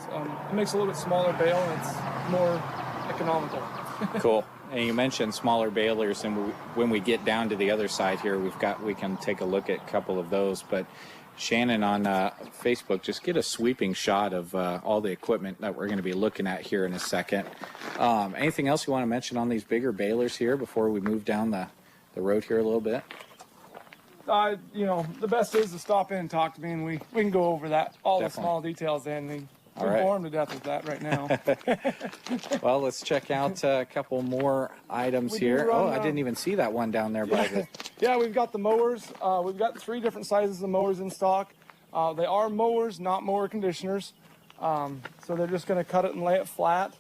it makes a little bit smaller bale and it's more economical. Cool. And you mentioned smaller balers, and when we get down to the other side here, we can take a look at a couple of those. But Shannon on Facebook, just get a sweeping shot of all the equipment that we're going to be looking at here in a second. Anything else you want to mention on these bigger balers here before we move down the road here a little bit? The best is to stop in and talk to me, and we can go over that, all Definitely. The small details then. We're bored to death with that right now. Well, let's check out a couple more items here. I didn't even see that one down there. Yeah, we've got the mowers. We've got 3 different sizes of mowers in stock. They are mowers, not mower conditioners. So they're just going to cut it and lay it flat.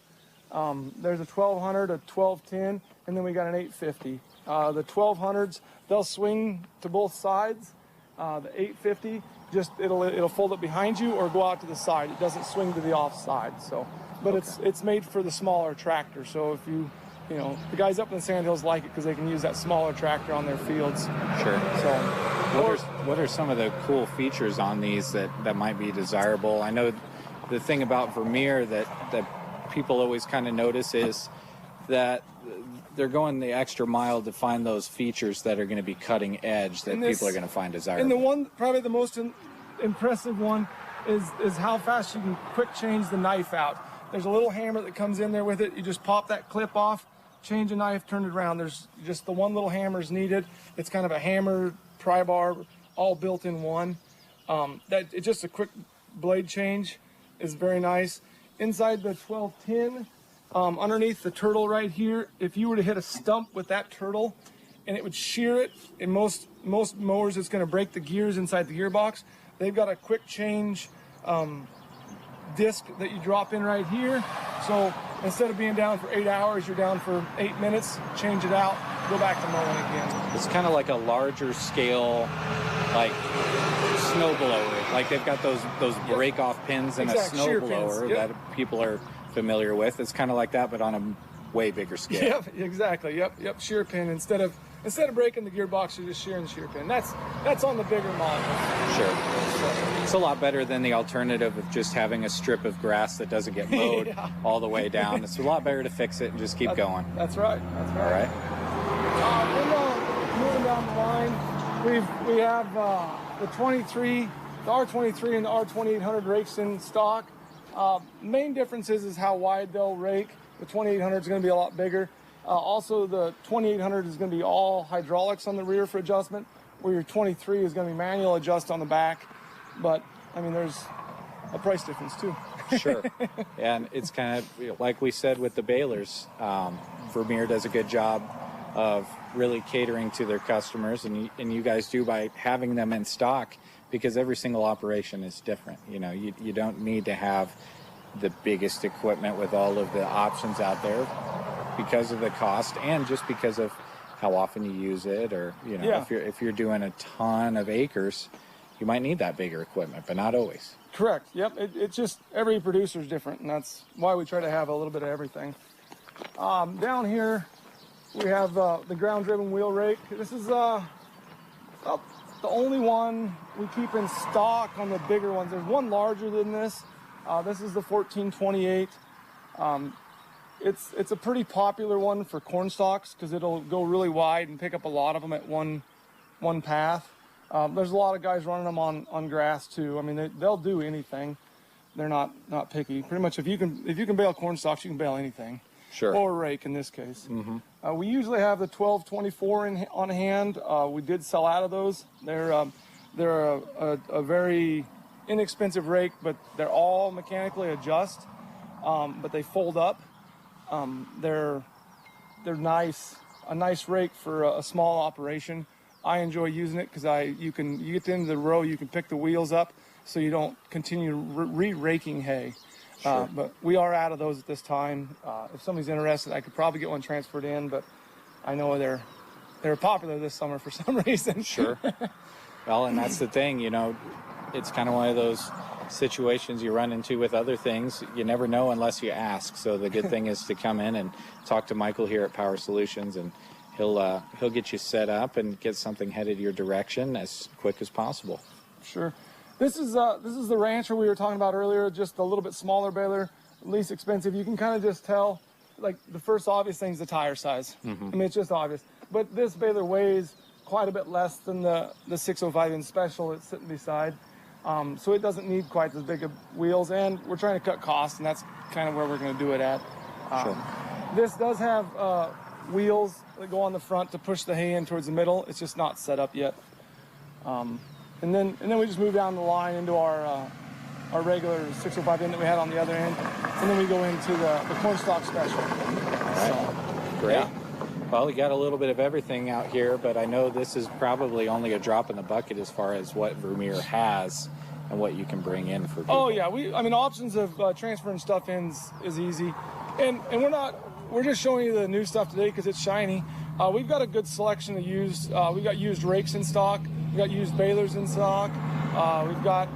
There's a 1200, a 1210, and then we got an 850. The 1200s, they'll swing to both sides. The 850, just it'll fold it behind you or go out to the side. It doesn't swing to the off side. So, but it's made for the smaller tractor. So if the guys up in the Sandhills like it because they can use that smaller tractor on their fields. Sure. So what are some of the cool features on these that might be desirable? I know the thing about Vermeer that people always kind of notice is that they're going the extra mile to find those features that are going to be cutting edge that people are going to find desirable. And the one, probably the most impressive one, is how fast you can quick change the knife out. There's a little hammer that comes in there with it. You just pop that clip off, change the knife, turn it around. There's just the one little hammer is needed. It's kind of a hammer, pry bar, all built in one. It's just a quick blade change is very nice. Inside the 1210, underneath the turtle right here, if you were to hit a stump with that turtle and it would shear it, in most mowers it's going to break the gears inside the gearbox. They've got a quick change disc that you drop in right here. So instead of being down for 8 hours, you're down for 8 minutes, change it out, go back to mowing again. It's kind of like a larger scale, like snow blower. Like they've got those break off pins in a snow blower that people are familiar with. It's kind of like that, but on a way bigger scale. Yep, exactly. Yep. Shear pin. Instead of breaking the gearbox, you're just shearing the shear pin. That's on the bigger model. Sure. It's a lot better than the alternative of just having a strip of grass that doesn't get mowed all the way down. It's a lot better to fix it and just keep going. That's right. All right. Moving down the line, we have the R23 and the R2800 rakes in stock. Main difference is how wide they'll rake. The 2800 is going to be a lot bigger. Also, the 2800 is going to be all hydraulics on the rear for adjustment, where your 23 is going to be manual adjust on the back. But, I mean, there's a price difference, too. Sure. And it's kind of like we said with the balers. Vermeer does a good job of really catering to their customers, and you guys do by having them in stock, because every single operation is different. You know, you don't need to have the biggest equipment with all of the options out there because of the cost and just because of how often you use it, or if you're doing a ton of acres, you might need that bigger equipment, but not always. Correct. Yep. It's just every producer is different, and that's why we try to have a little bit of everything. Down here we have the ground-driven wheel rake. This is the only one we keep in stock on the bigger ones. There's one larger than this. This is the 1428. It's a pretty popular one for corn stalks because it'll go really wide and pick up a lot of them at one path. There's a lot of guys running them on grass too. I mean, they'll do anything. They're not picky. Pretty much, if you can bale corn stalks, you can bale anything. Sure. Or rake in this case. Mm-hmm. We usually have the 1224 on hand. We did sell out of those. They're a very inexpensive rake, but they're all mechanically adjust. But they fold up. They're nice. A nice rake for a small operation. I enjoy using it because you get to the end of the row, you can pick the wheels up, so you don't continue re-raking hay. Sure. But we are out of those at this time. If somebody's interested, I could probably get one transferred in, but I know they're popular this summer for some reason. Sure. Well, and that's the thing, it's kind of one of those situations you run into with other things. You never know unless you ask. So the good thing is to come in and talk to Michael here at Power Solutions, and he'll get you set up and get something headed your direction as quick as possible. Sure. This is the Rancher we were talking about earlier, just a little bit smaller baler, least expensive. You can kind of just tell, like, the first obvious thing is the tire size. Mm-hmm. I mean, it's just obvious. But this baler weighs quite a bit less than the 605-inch special it's sitting beside. So it doesn't need quite as big of wheels, and we're trying to cut costs, and that's kind of where we're going to do it at. Sure. This does have wheels that go on the front to push the hay in towards the middle. It's just not set up yet. And then we just move down the line into our regular 605N that we had on the other end, and then we go into the cornstalk special. All right. So, great. Yeah. Well, we got a little bit of everything out here, but I know this is probably only a drop in the bucket as far as what Vermeer has and what you can bring in for people. Oh yeah, options of transferring stuff in is easy, and we're just showing you the new stuff today because it's shiny. We've got a good selection of used. We've got used rakes in stock. We've got used balers in stock. We've got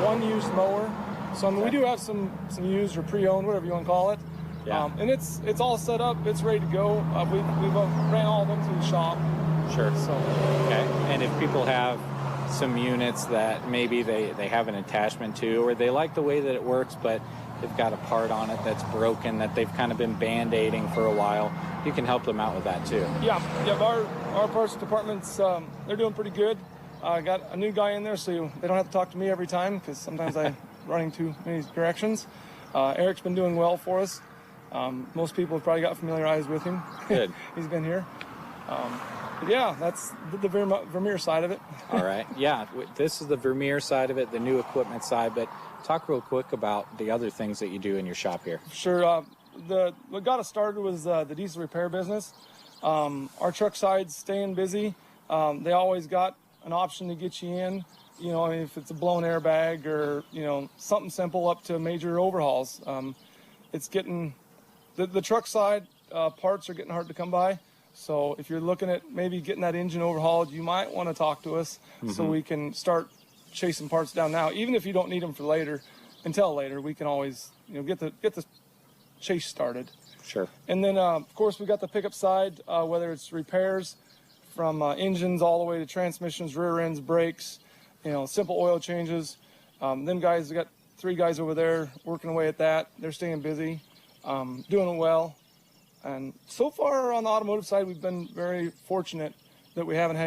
one used mower. So we do have some used or pre-owned, whatever you want to call it. Yeah. And it's all set up. It's ready to go. We've ran all of them through the shop. Sure. So. Okay. And if people have some units that maybe they have an attachment to, or they like the way that it works, but they've got a part on it that's broken that they've kind of been band-aiding for a while, you can help them out with that too. Yeah. Our parts departments, they're doing pretty good. I got a new guy in there, so they don't have to talk to me every time, because sometimes I'm running too many directions. Eric's been doing well for us. Most people have probably got familiarized with him. Good. He's been here. But yeah, that's the Vermeer side of it. All right. Yeah, this is the Vermeer side of it, the new equipment side, but talk real quick about the other things that you do in your shop here. Sure. What got us started was the diesel repair business. Our truck side's staying busy. They always got an option to get you in, you know, if it's a blown airbag or, you know, something simple up to major overhauls. It's getting, the truck side parts are getting hard to come by. So if you're looking at maybe getting that engine overhauled, you might want to talk to us so we can start chasing parts down now. Even if you don't need them for later, until later, we can always, you know, get the chase started. Sure. And then, of course, we got the pickup side, whether it's repairs from engines all the way to transmissions, rear ends, brakes, you know, simple oil changes. Them guys, we got 3 guys over there working away at that. They're staying busy, doing well. And so far on the automotive side, we've been very fortunate that we haven't had any